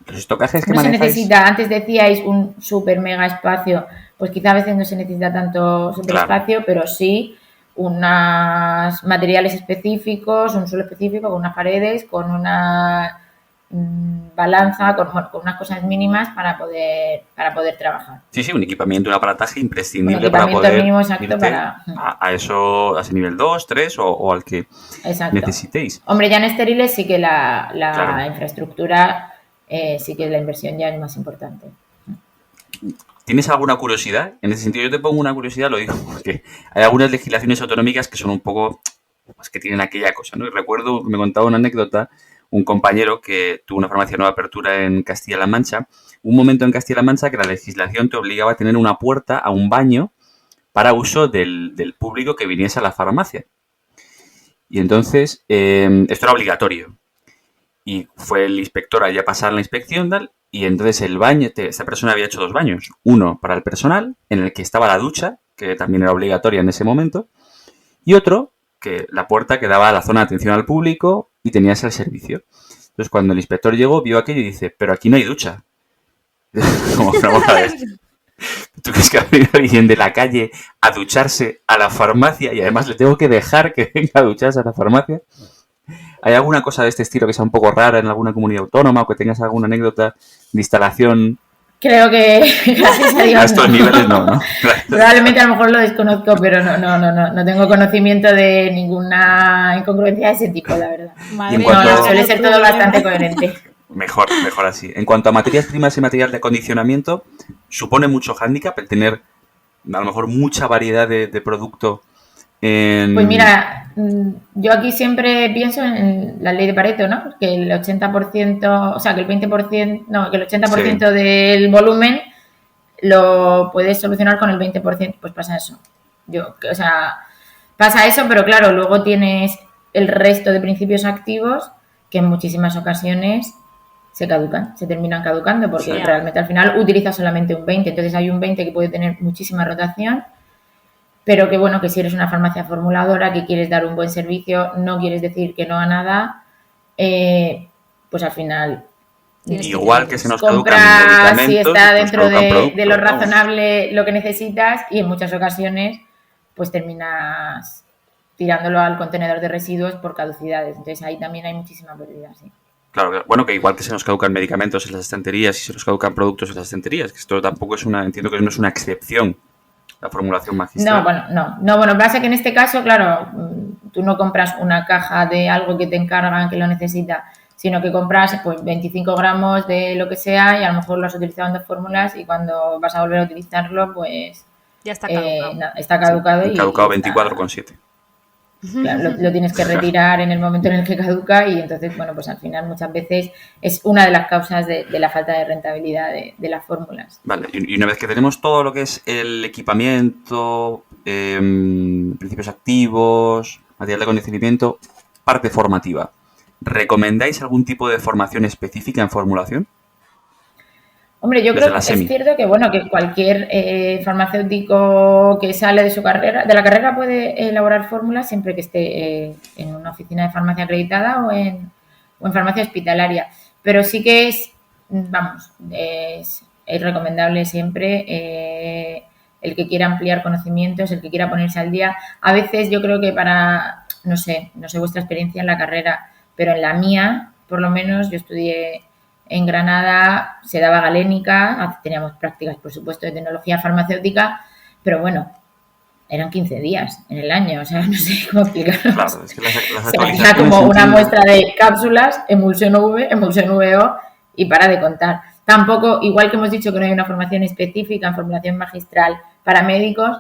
Los estocajes que no manejáis... se necesita, antes decíais un super mega espacio, pues quizá a veces no se necesita tanto super espacio, pero sí unos materiales específicos, un suelo específico, con unas paredes, con una balanza, con unas cosas mínimas para poder trabajar. Sí, un equipamiento, un aparataje imprescindible para poder mínimo exacto irte a ese nivel 2, 3 o al que necesitéis. Hombre, ya en estériles sí que la infraestructura, sí que la inversión ya es más importante. ¿Tienes alguna curiosidad? En ese sentido, yo te pongo una curiosidad, lo digo, porque hay algunas legislaciones autonómicas que son un poco, pues que tienen aquella cosa, ¿no? Y recuerdo, me contaba una anécdota, un compañero que tuvo una farmacia de nueva apertura en Castilla-La Mancha, un momento en Castilla-La Mancha que la legislación te obligaba a tener una puerta a un baño para uso del público que viniese a la farmacia. Y entonces, esto era obligatorio. Y fue el inspector allá a pasar la inspección, tal, y entonces el baño, esta persona había hecho 2 baños. Uno para el personal, en el que estaba la ducha, que también era obligatoria en ese momento, y otro, que la puerta que daba a la zona de atención al público y tenías el servicio. Entonces, cuando el inspector llegó, vio aquello y dice, pero aquí no hay ducha. Como, vamos a ver. ¿Tú crees que va a venir alguien de la calle a ducharse a la farmacia y además le tengo que dejar que venga a ducharse a la farmacia? ¿Hay alguna cosa de este estilo que sea un poco rara en alguna comunidad autónoma o que tengas alguna anécdota de instalación? Creo que gracias a Dios a estos niveles no. Probablemente a lo mejor lo desconozco, pero no tengo conocimiento de ninguna incongruencia de ese tipo, la verdad. Suele ser todo bastante coherente. Mejor así. En cuanto a materias primas y material de acondicionamiento, ¿supone mucho hándicap el tener a lo mejor mucha variedad de producto? Pues mira, yo aquí siempre pienso en la ley de Pareto, ¿no? Que el 80%, o sea, que el 20%, no, que el 80% del volumen lo puedes solucionar con el 20%, pues pasa eso. Pasa eso, pero claro, luego tienes el resto de principios activos que en muchísimas ocasiones se terminan caducando porque realmente al final utiliza solamente un 20, entonces hay un 20 que puede tener muchísima rotación, pero que bueno, que si eres una farmacia formuladora, que quieres dar un buen servicio, no quieres decir que no a nada, pues al final... Igual que se nos caducan medicamentos, si está dentro de lo vamos. razonable lo que necesitas, y en muchas ocasiones pues terminas tirándolo al contenedor de residuos por caducidades. Entonces ahí también hay muchísima pérdida, sí. Claro, bueno, que igual que se nos caducan medicamentos en las estanterías y se nos caducan productos en las estanterías, que esto tampoco es entiendo que no es una excepción, la formulación magistral. Bueno, pasa que en este caso, claro, tú no compras una caja de algo que te encargan que lo necesita, sino que compras pues 25 gramos de lo que sea y a lo mejor lo has utilizado en 2 fórmulas y cuando vas a volver a utilizarlo, pues... Ya está caducado. Está caducado sí, caducado 24,7. Claro, lo tienes que retirar en el momento en el que caduca y entonces, bueno, pues al final muchas veces es una de las causas de la falta de rentabilidad de las fórmulas. Vale, y una vez que tenemos todo lo que es el equipamiento, principios activos, material de acondicionamiento, parte formativa, ¿recomendáis algún tipo de formación específica en formulación? Hombre, yo creo que es cierto que bueno, que cualquier farmacéutico que sale de la carrera puede elaborar fórmulas siempre que esté en una oficina de farmacia acreditada o en farmacia hospitalaria. Pero sí que es recomendable siempre el que quiera ampliar conocimientos, el que quiera ponerse al día. A veces yo creo que no sé vuestra experiencia en la carrera, pero en la mía, por lo menos, yo estudié en Granada, se daba galénica, teníamos prácticas, por supuesto, de tecnología farmacéutica, pero bueno, eran 15 días en el año, o sea, no sé cómo explicarlo. Claro, es que las se hacía como una muestra de cápsulas, emulsión V, emulsión VO y para de contar. Tampoco, igual que hemos dicho que no hay una formación específica en formulación magistral para médicos,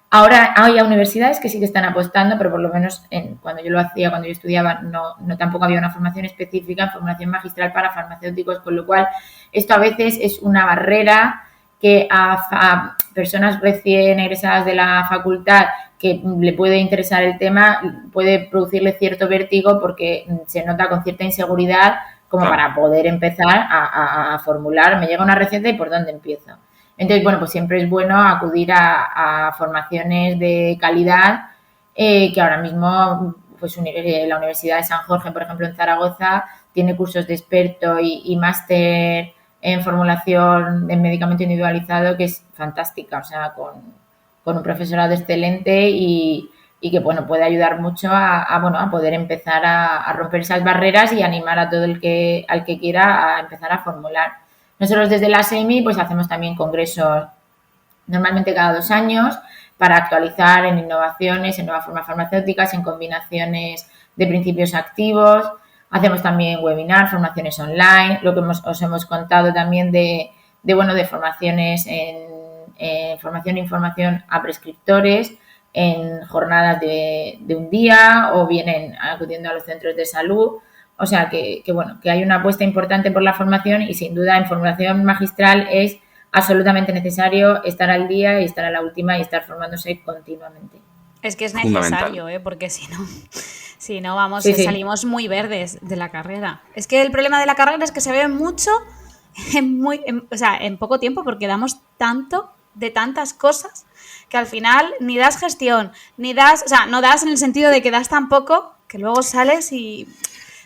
ahora hay universidades que sí que están apostando, pero por lo menos cuando yo lo hacía, cuando yo estudiaba, no tampoco había una formación específica en formación magistral para farmacéuticos, con lo cual esto a veces es una barrera que a personas recién egresadas de la facultad que le puede interesar el tema, puede producirle cierto vértigo porque se nota con cierta inseguridad como para poder empezar a formular, me llega una receta y por dónde empiezo. Entonces, bueno, pues siempre es bueno acudir a formaciones de calidad que ahora mismo, pues la Universidad de San Jorge, por ejemplo, en Zaragoza, tiene cursos de experto y máster en formulación de medicamento individualizado que es fantástica, o sea, con un profesorado excelente y que, bueno, puede ayudar mucho a poder empezar a romper esas barreras y animar a todo al que quiera a empezar a formular. Nosotros desde la SEMI pues hacemos también congresos normalmente cada 2 años para actualizar en innovaciones, en nuevas formas farmacéuticas, en combinaciones de principios activos. Hacemos también webinars, formaciones online, lo que os hemos contado también de formaciones en formación e información a prescriptores, en jornadas de un día o bien acudiendo a los centros de salud. O sea que hay una apuesta importante por la formación y sin duda en formulación magistral es absolutamente necesario estar al día y estar a la última y estar formándose continuamente. Es que es necesario, porque si no vamos, salimos muy verdes de la carrera. Es que el problema de la carrera es que se ve mucho en poco tiempo porque damos tanto de tantas cosas que al final ni das gestión, ni das, o sea, no das en el sentido de que das tan poco que luego sales y...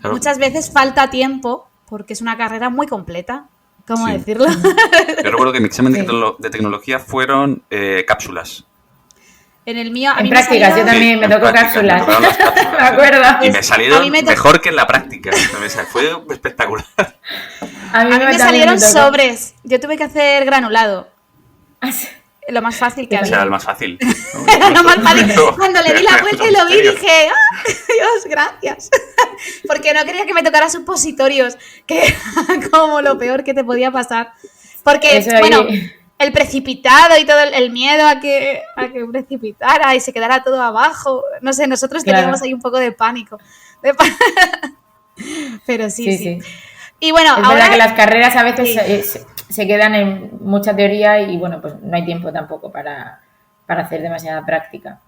Claro. Muchas veces falta tiempo porque es una carrera muy completa. ¿Cómo decirlo? Yo recuerdo que mi examen de tecnología fueron cápsulas. En el mío... En prácticas, yo también me tocó cápsulas. Me acuerdo. Y me salieron mejor que en la práctica. Fue espectacular. A mí me salieron sobres. Yo tuve que hacer granulado. Lo más fácil que había. Era lo más fácil. Era lo más fácil. Cuando le di la vuelta y lo vi dije, Dios, gracias. Porque no quería que me tocara supositorios, que era como lo peor que te podía pasar. Porque, el precipitado y todo el miedo a que precipitara y se quedara todo abajo. No sé, nosotros teníamos ahí un poco de pánico. Pero sí. Y bueno, es verdad que las carreras a veces se quedan en mucha teoría y bueno, pues no hay tiempo tampoco para hacer demasiada práctica.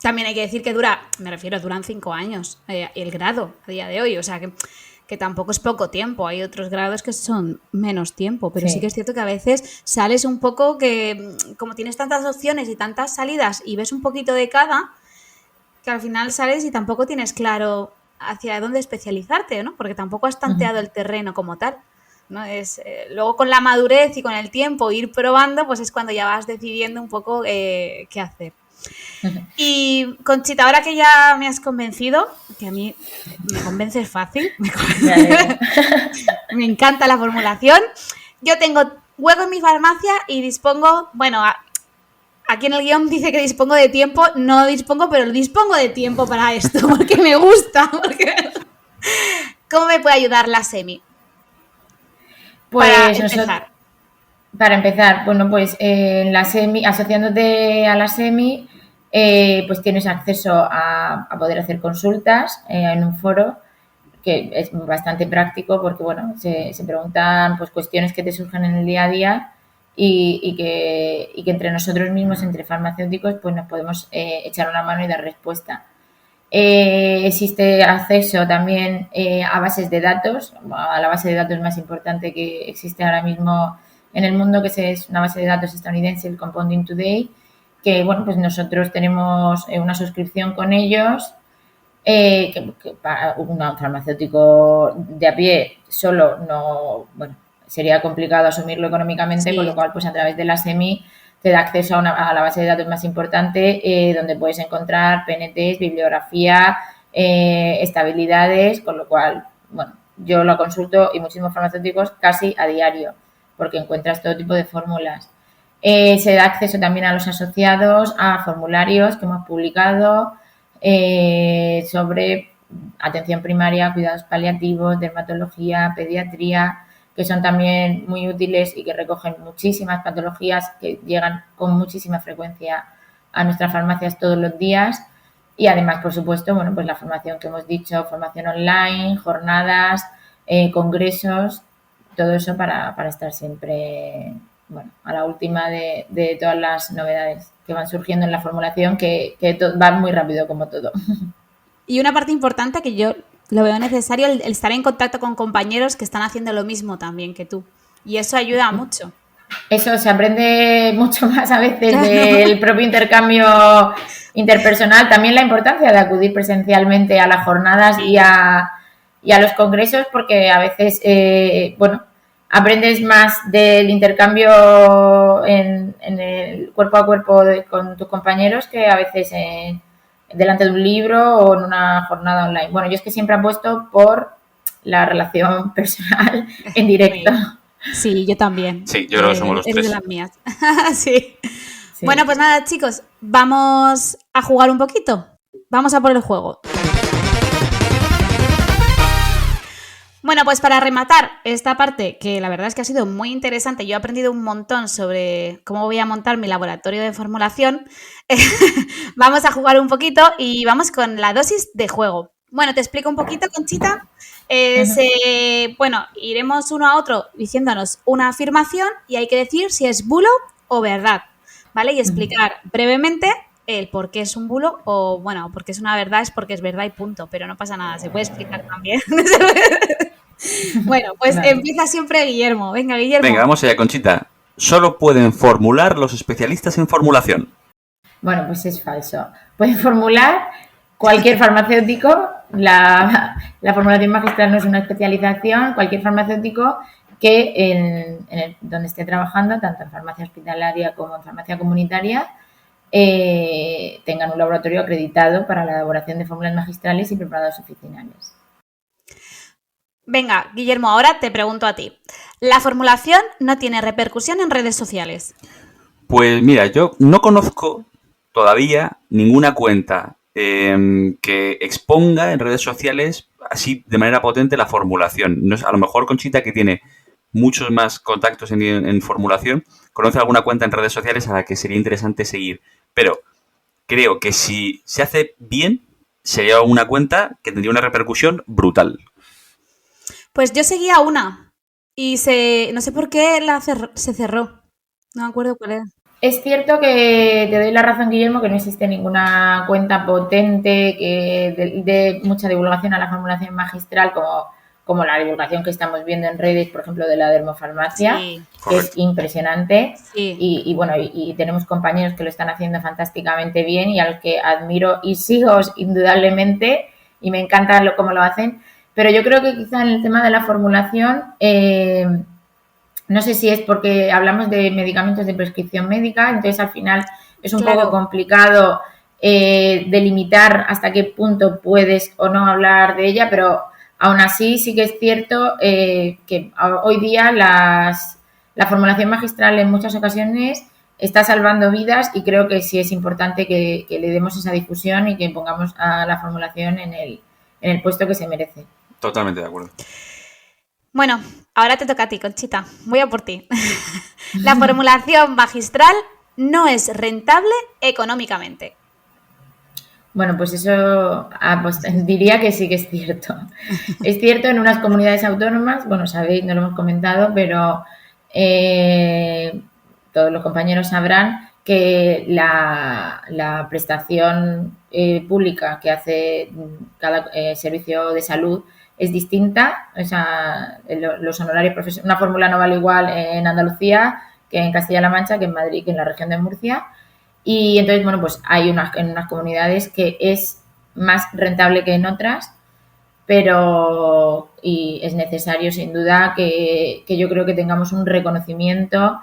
También hay que decir que duran 5 años el grado a día de hoy, o sea que tampoco es poco tiempo, hay otros grados que son menos tiempo, pero sí que es cierto que a veces sales un poco que, como tienes tantas opciones y tantas salidas y ves un poquito de cada, que al final sales y tampoco tienes claro hacia dónde especializarte, ¿no? Porque tampoco has tanteado el terreno como tal, ¿no? Luego con la madurez y con el tiempo ir probando, pues es cuando ya vas decidiendo un poco qué hacer. Y Conchita, ahora que ya me has convencido, que a mí me convences fácil, me encanta la formulación, yo tengo hueco en mi farmacia y dispongo, bueno, aquí en el guión dice que dispongo de tiempo, no dispongo, pero dispongo de tiempo para esto, porque me gusta. ¿Cómo me puede ayudar la SEMI? Pues para empezar, bueno, pues en la SEMI, asociándote a la SEMI, pues tienes acceso a poder hacer consultas en un foro, que es bastante práctico porque, bueno, se preguntan pues cuestiones que te surgen en el día a día y que entre nosotros mismos, entre farmacéuticos, pues nos podemos echar una mano y dar respuesta. Existe acceso también a bases de datos, a la base de datos más importante que existe ahora mismo en el mundo, que es una base de datos estadounidense, el Compounding Today, que, bueno, pues nosotros tenemos una suscripción con ellos, que para un farmacéutico de a pie solo no, bueno, sería complicado asumirlo económicamente, con lo cual, pues a través de la SEMI te da acceso a la base de datos más importante, donde puedes encontrar PNTs, bibliografía, estabilidades, con lo cual, bueno, yo lo consulto y muchísimos farmacéuticos casi a diario, porque encuentras todo tipo de fórmulas. Se da acceso también a los asociados, a formularios que hemos publicado sobre atención primaria, cuidados paliativos, dermatología, pediatría, que son también muy útiles y que recogen muchísimas patologías que llegan con muchísima frecuencia a nuestras farmacias todos los días. Y además, por supuesto, bueno, pues la formación que hemos dicho, formación online, jornadas, congresos, todo eso para estar siempre, bueno, a la última de todas las novedades que van surgiendo en la formulación, que van muy rápido como todo. Y una parte importante que yo lo veo necesario, el estar en contacto con compañeros que están haciendo lo mismo también que tú. Y eso ayuda mucho. Eso se aprende mucho más a veces del propio intercambio interpersonal. También la importancia de acudir presencialmente a las jornadas y a los congresos, porque a veces, bueno, aprendes más del intercambio en el cuerpo a cuerpo con tus compañeros que a veces delante de un libro o en una jornada online. Bueno, yo es que siempre apuesto por la relación personal en directo. Sí, yo también. Sí, yo creo que somos los tres. Es de las mías. Sí. Bueno, pues nada, chicos, vamos a jugar un poquito. Vamos a por el juego. Bueno, pues para rematar esta parte, que la verdad es que ha sido muy interesante, yo he aprendido un montón sobre cómo voy a montar mi laboratorio de formulación, vamos a jugar un poquito y vamos con la dosis de juego. Bueno, te explico un poquito, Conchita. Bueno, iremos uno a otro diciéndonos una afirmación y hay que decir si es bulo o verdad, ¿vale? Y explicar brevemente el por qué es un bulo o, bueno, porque es una verdad, es porque es verdad y punto, pero no pasa nada, se puede explicar también. Bueno, pues vale. Empieza siempre Guillermo. Venga, Guillermo. Venga, vamos allá, Conchita. Solo pueden formular los especialistas en formulación. Bueno, pues es falso. Pueden formular cualquier farmacéutico. La formulación magistral no es una especialización. Cualquier farmacéutico que donde esté trabajando, tanto en farmacia hospitalaria como en farmacia comunitaria, tengan un laboratorio acreditado para la elaboración de fórmulas magistrales y preparados oficinales. Venga, Guillermo, ahora te pregunto a ti. ¿La formulación no tiene repercusión en redes sociales? Pues mira, yo no conozco todavía ninguna cuenta que exponga en redes sociales así de manera potente la formulación. No es, a lo mejor Conchita, que tiene muchos más contactos en formulación, conoce alguna cuenta en redes sociales a la que sería interesante seguir. Pero creo que si se hace bien, sería una cuenta que tendría una repercusión brutal. Pues yo seguía una y no sé por qué se cerró. No me acuerdo cuál era. Es cierto que te doy la razón, Guillermo, que no existe ninguna cuenta potente que dé mucha divulgación a la formulación magistral como la divulgación que estamos viendo en redes, por ejemplo, de la dermofarmacia, Sí, que es impresionante. sí. Y tenemos compañeros que lo están haciendo fantásticamente bien y a los que admiro y sigo indudablemente y me encanta cómo lo hacen. Pero yo creo que quizá en el tema de la formulación... no sé si es porque hablamos de medicamentos de prescripción médica, entonces al final es un poco complicado delimitar hasta qué punto puedes o no hablar de ella, pero aún así sí que es cierto que hoy día la formulación magistral en muchas ocasiones está salvando vidas y creo que sí es importante que le demos esa difusión y que pongamos a la formulación en el puesto que se merece. Totalmente de acuerdo. Bueno, ahora te toca a ti, Conchita. Voy a por ti. La formulación magistral no es rentable económicamente. Bueno, pues eso pues diría que sí que es cierto. Es cierto en unas comunidades autónomas, bueno, sabéis, no lo hemos comentado, pero todos los compañeros sabrán que la prestación pública que hace cada servicio de salud es distinta, o sea, los honorarios profesionales, una fórmula no vale igual en Andalucía que en Castilla-La Mancha, que en Madrid, que en la región de Murcia. Y entonces, bueno, pues hay en unas comunidades que es más rentable que en otras, pero y es necesario sin duda que yo creo que tengamos un reconocimiento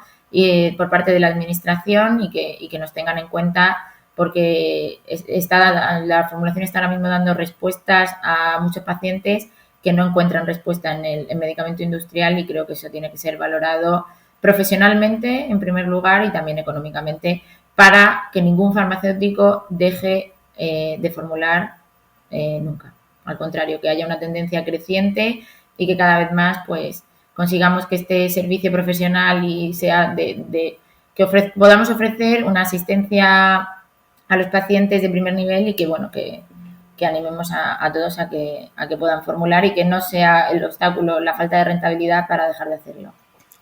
por parte de la administración y que nos tengan en cuenta, porque la formulación está ahora mismo dando respuestas a muchos pacientes que no encuentran respuesta en el medicamento industrial y creo que eso tiene que ser valorado profesionalmente en primer lugar y también económicamente para que ningún farmacéutico deje de formular nunca. Al contrario, que haya una tendencia creciente y que cada vez más pues consigamos que este servicio profesional y sea podamos ofrecer una asistencia a los pacientes de primer nivel y que bueno que animemos a todos a que puedan formular y que no sea el obstáculo la falta de rentabilidad para dejar de hacerlo.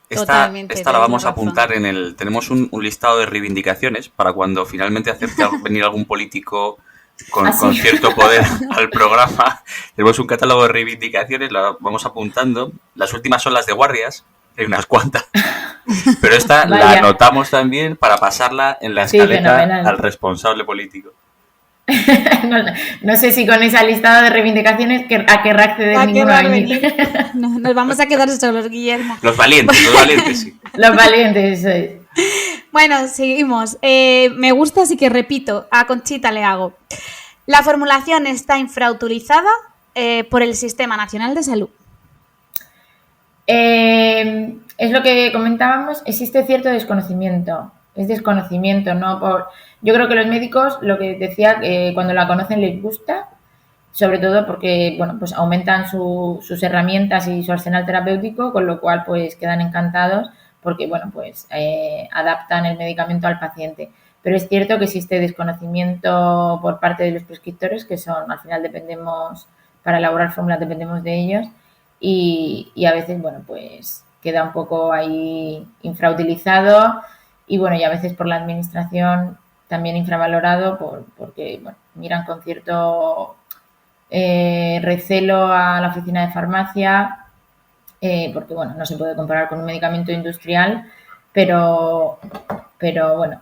Esta la vamos a apuntar tenemos un listado de reivindicaciones para cuando finalmente acepte venir algún político con cierto poder al programa. Tenemos un catálogo de reivindicaciones, la vamos apuntando. Las últimas son las de guardias, hay unas cuantas. Pero esta la anotamos también para pasarla en la escaleta al responsable político. No sé si con esa lista de reivindicaciones querrá acceder ninguno a venir. No, nos vamos a quedar solos, Guillermo. Los valientes, sí. Los valientes, eso es. Bueno, seguimos. Me gusta, así que repito, a Conchita le hago. La formulación está infrautilizada por el Sistema Nacional de Salud. Es lo que comentábamos, existe cierto desconocimiento. Es desconocimiento, no por... Yo creo que los médicos, lo que decía, cuando la conocen les gusta, sobre todo porque, bueno, pues aumentan sus herramientas y su arsenal terapéutico, con lo cual, pues, quedan encantados porque, bueno, pues, adaptan el medicamento al paciente. Pero es cierto que existe desconocimiento por parte de los prescriptores, que son, al final para elaborar fórmulas dependemos de ellos, y a veces, bueno, pues, queda un poco ahí infrautilizado y, bueno, y a veces por la administración también infravalorado porque bueno, miran con cierto recelo a la oficina de farmacia porque bueno, no se puede comparar con un medicamento industrial, pero bueno,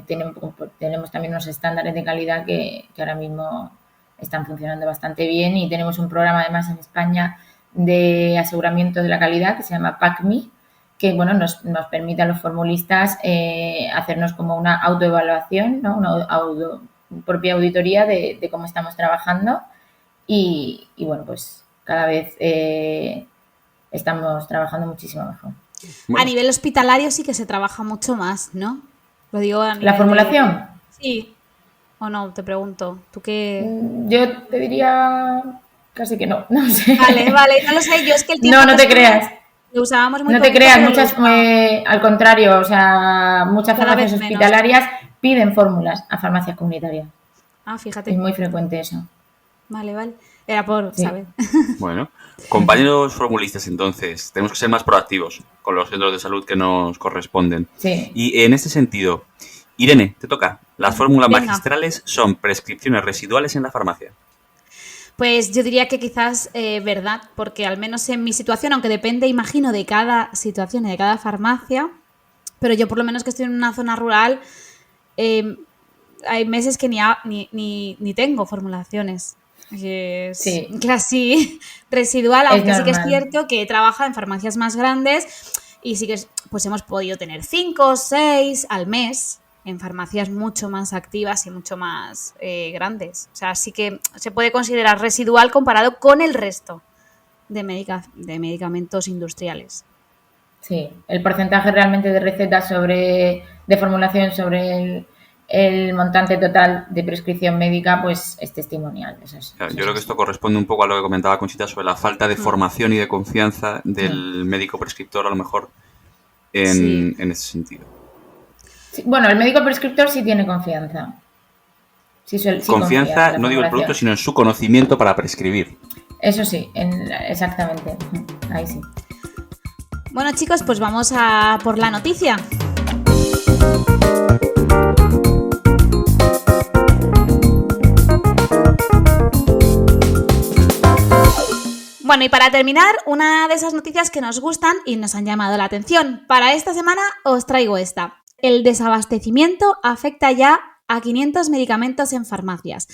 tenemos también unos estándares de calidad que ahora mismo están funcionando bastante bien y tenemos un programa además en España de aseguramiento de la calidad que se llama PACMI, que bueno, nos permite a los formulistas hacernos como una autoevaluación, ¿no? Una propia auditoría de cómo estamos trabajando y bueno, pues cada vez estamos trabajando muchísimo mejor. Bueno. A nivel hospitalario sí que se trabaja mucho más, ¿no? Lo digo a nivel ¿La formulación? Sí. ¿O no? Te pregunto. ¿Tú qué...? Yo te diría casi que no sé. Vale, no lo sé. Yo es que el tiempo... No te creas. Lo usábamos muy no te creas, al contrario, o sea, muchas farmacias hospitalarias piden fórmulas a farmacias comunitarias. Ah, fíjate. Es muy frecuente eso. Vale. Era por saber. Bueno, compañeros formulistas, entonces, tenemos que ser más proactivos con los centros de salud que nos corresponden. Sí. Y en este sentido, Irene, te toca. Las fórmulas Venga. magistrales son prescripciones residuales en la farmacia. Pues yo diría que quizás verdad, porque al menos en mi situación, aunque depende, imagino, de cada situación y de cada farmacia, pero yo por lo menos que estoy en una zona rural, hay meses que ni tengo formulaciones. Es Sí. casi residual, aunque sí que es normal. cierto que trabaja en farmacias más grandes y sí que pues hemos podido tener 5 o 6 al mes en farmacias mucho más activas y mucho más grandes. O sea, sí que se puede considerar residual comparado con el resto de medicamentos industriales. Sí, el porcentaje realmente de recetas de formulación sobre el montante total de prescripción médica, pues es testimonial. Claro, yo creo que esto corresponde un poco a lo que comentaba Conchita sobre la falta de formación y de confianza del médico prescriptor, a lo mejor, en ese sentido. Sí, bueno, el médico prescriptor sí tiene confianza. Sí Confianza, confía en la no digo el formulación. producto, sino en su conocimiento para prescribir. Eso sí, exactamente. Ahí sí. Bueno, chicos, pues vamos a por la noticia. Bueno, y para terminar, una de esas noticias que nos gustan y nos han llamado la atención. Para esta semana os traigo esta. El desabastecimiento afecta ya a 500 medicamentos en farmacias.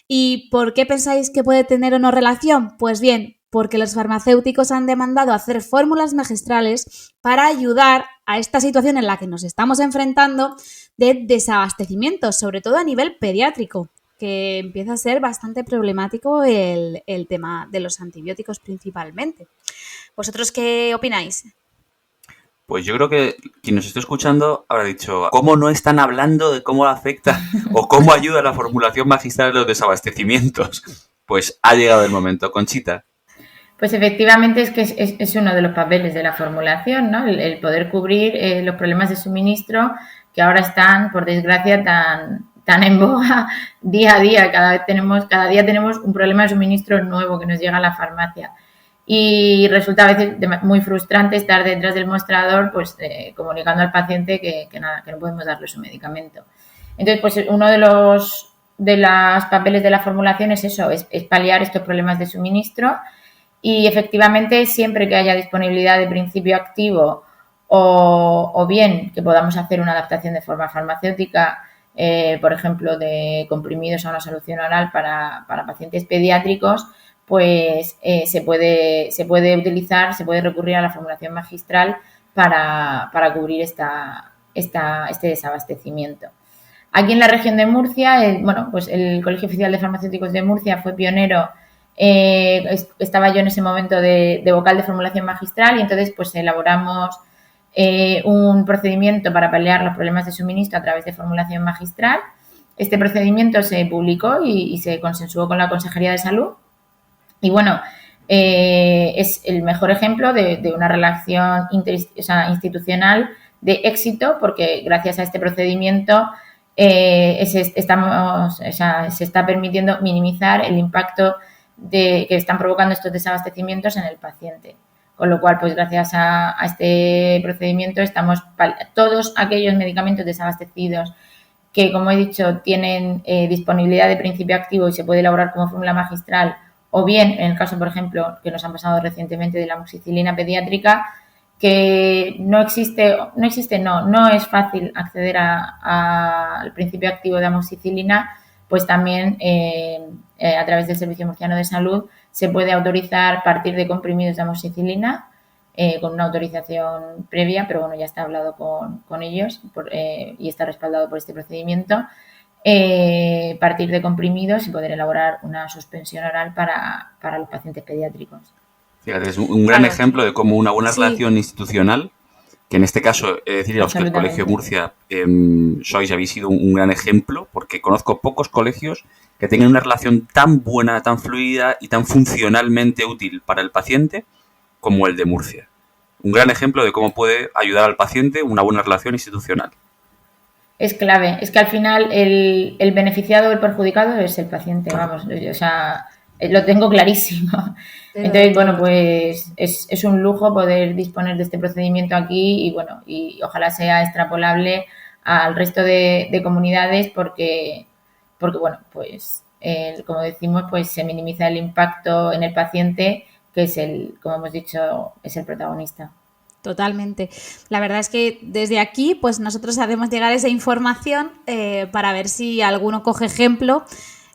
¿Y por qué pensáis que puede tener o no relación? Pues bien, porque los farmacéuticos han demandado hacer fórmulas magistrales para ayudar a esta situación en la que nos estamos enfrentando de desabastecimiento, sobre todo a nivel pediátrico, que empieza a ser bastante problemático el tema de los antibióticos principalmente. ¿Vosotros qué opináis? Pues yo creo que quien nos esté escuchando habrá dicho, ¿cómo no están hablando de cómo afecta o cómo ayuda la formulación magistral de los desabastecimientos? Pues ha llegado el momento. Conchita. Pues efectivamente es que es uno de los papeles de la formulación, ¿no? El poder cubrir los problemas de suministro que ahora están, por desgracia, tan en boga día a día. Cada día tenemos un problema de suministro nuevo que nos llega a la farmacia. Y resulta a veces muy frustrante estar detrás del mostrador, pues comunicando al paciente que no podemos darle su medicamento. Entonces, pues uno de los papeles de la formulación es eso, es paliar estos problemas de suministro. Y efectivamente, siempre que haya disponibilidad de principio activo o bien que podamos hacer una adaptación de forma farmacéutica, por ejemplo, de comprimidos a una solución oral para pacientes pediátricos, pues se puede recurrir a la formulación magistral para cubrir este desabastecimiento. Aquí en la región de Murcia, pues el Colegio Oficial de Farmacéuticos de Murcia fue pionero. Estaba yo en ese momento de vocal de formulación magistral y entonces pues elaboramos un procedimiento para paliar los problemas de suministro a través de formulación magistral. Este procedimiento se publicó y se consensuó con la Consejería de Salud. Y bueno, es el mejor ejemplo de una relación institucional de éxito, porque gracias a este procedimiento se está permitiendo minimizar el impacto que están provocando estos desabastecimientos en el paciente. Con lo cual, pues gracias a este procedimiento todos aquellos medicamentos desabastecidos que, como he dicho, tienen disponibilidad de principio activo y se puede elaborar como fórmula magistral, o bien, en el caso, por ejemplo, que nos han pasado recientemente de la amoxicilina pediátrica, que no es fácil acceder al principio activo de amoxicilina, pues también a través del Servicio Murciano de Salud se puede autorizar partir de comprimidos de amoxicilina con una autorización previa, pero bueno, ya está hablado con ellos y está respaldado por este procedimiento. Partir de comprimidos y poder elaborar una suspensión oral para los pacientes pediátricos. Fíjate, es un gran ejemplo de cómo una buena relación institucional, que en este caso, deciros que el Colegio Murcia habéis sido un gran ejemplo, porque conozco pocos colegios que tengan una relación tan buena, tan fluida y tan funcionalmente útil para el paciente como el de Murcia. Un gran ejemplo de cómo puede ayudar al paciente una buena relación institucional. Es clave, es que al final el beneficiado o el perjudicado es el paciente, vamos, o sea, lo tengo clarísimo. Pero Entonces, bueno, pues es un lujo poder disponer de este procedimiento aquí y, bueno, y ojalá sea extrapolable al resto de comunidades porque, bueno, pues como decimos, pues se minimiza el impacto en el paciente, que es como hemos dicho, es el protagonista. Totalmente. La verdad es que desde aquí, pues nosotros hacemos llegar esa información para ver si alguno coge ejemplo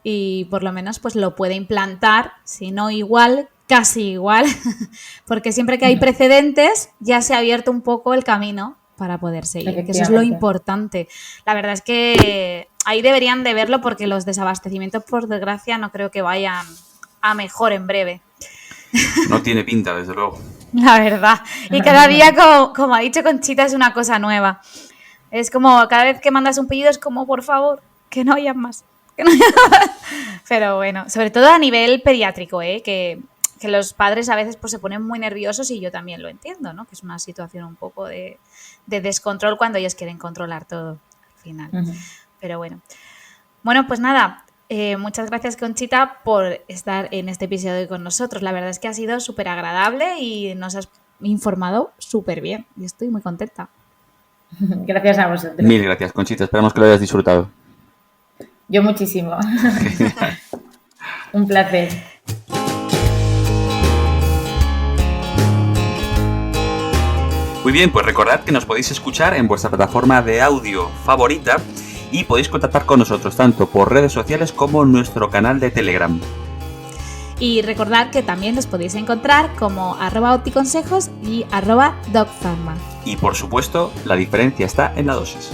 y por lo menos pues lo puede implantar, si no igual, casi igual, porque siempre que hay precedentes ya se ha abierto un poco el camino para poder seguir, que eso es lo importante. La verdad es que ahí deberían de verlo porque los desabastecimientos, por desgracia, no creo que vayan a mejor en breve. No tiene pinta, desde luego. La verdad. Y cada día, como ha dicho Conchita, es una cosa nueva. Es como, cada vez que mandas un pedido es como, por favor, que no haya más. Pero bueno, sobre todo a nivel pediátrico, que los padres a veces pues se ponen muy nerviosos y yo también lo entiendo, ¿no? Que es una situación un poco de descontrol cuando ellos quieren controlar todo al final. Uh-huh. Pero bueno. Bueno, pues nada. Muchas gracias, Conchita, por estar en este episodio con nosotros. La verdad es que ha sido súper agradable y nos has informado súper bien. Y estoy muy contenta. Gracias a vosotros. Mil gracias, Conchita. Esperamos que lo hayas disfrutado. Yo muchísimo. Un placer. Muy bien, pues recordad que nos podéis escuchar en vuestra plataforma de audio favorita y podéis contactar con nosotros tanto por redes sociales como en nuestro canal de Telegram. Y recordad que también nos podéis encontrar como @opticonsejos y @docpharma. Y por supuesto, la diferencia está en la dosis.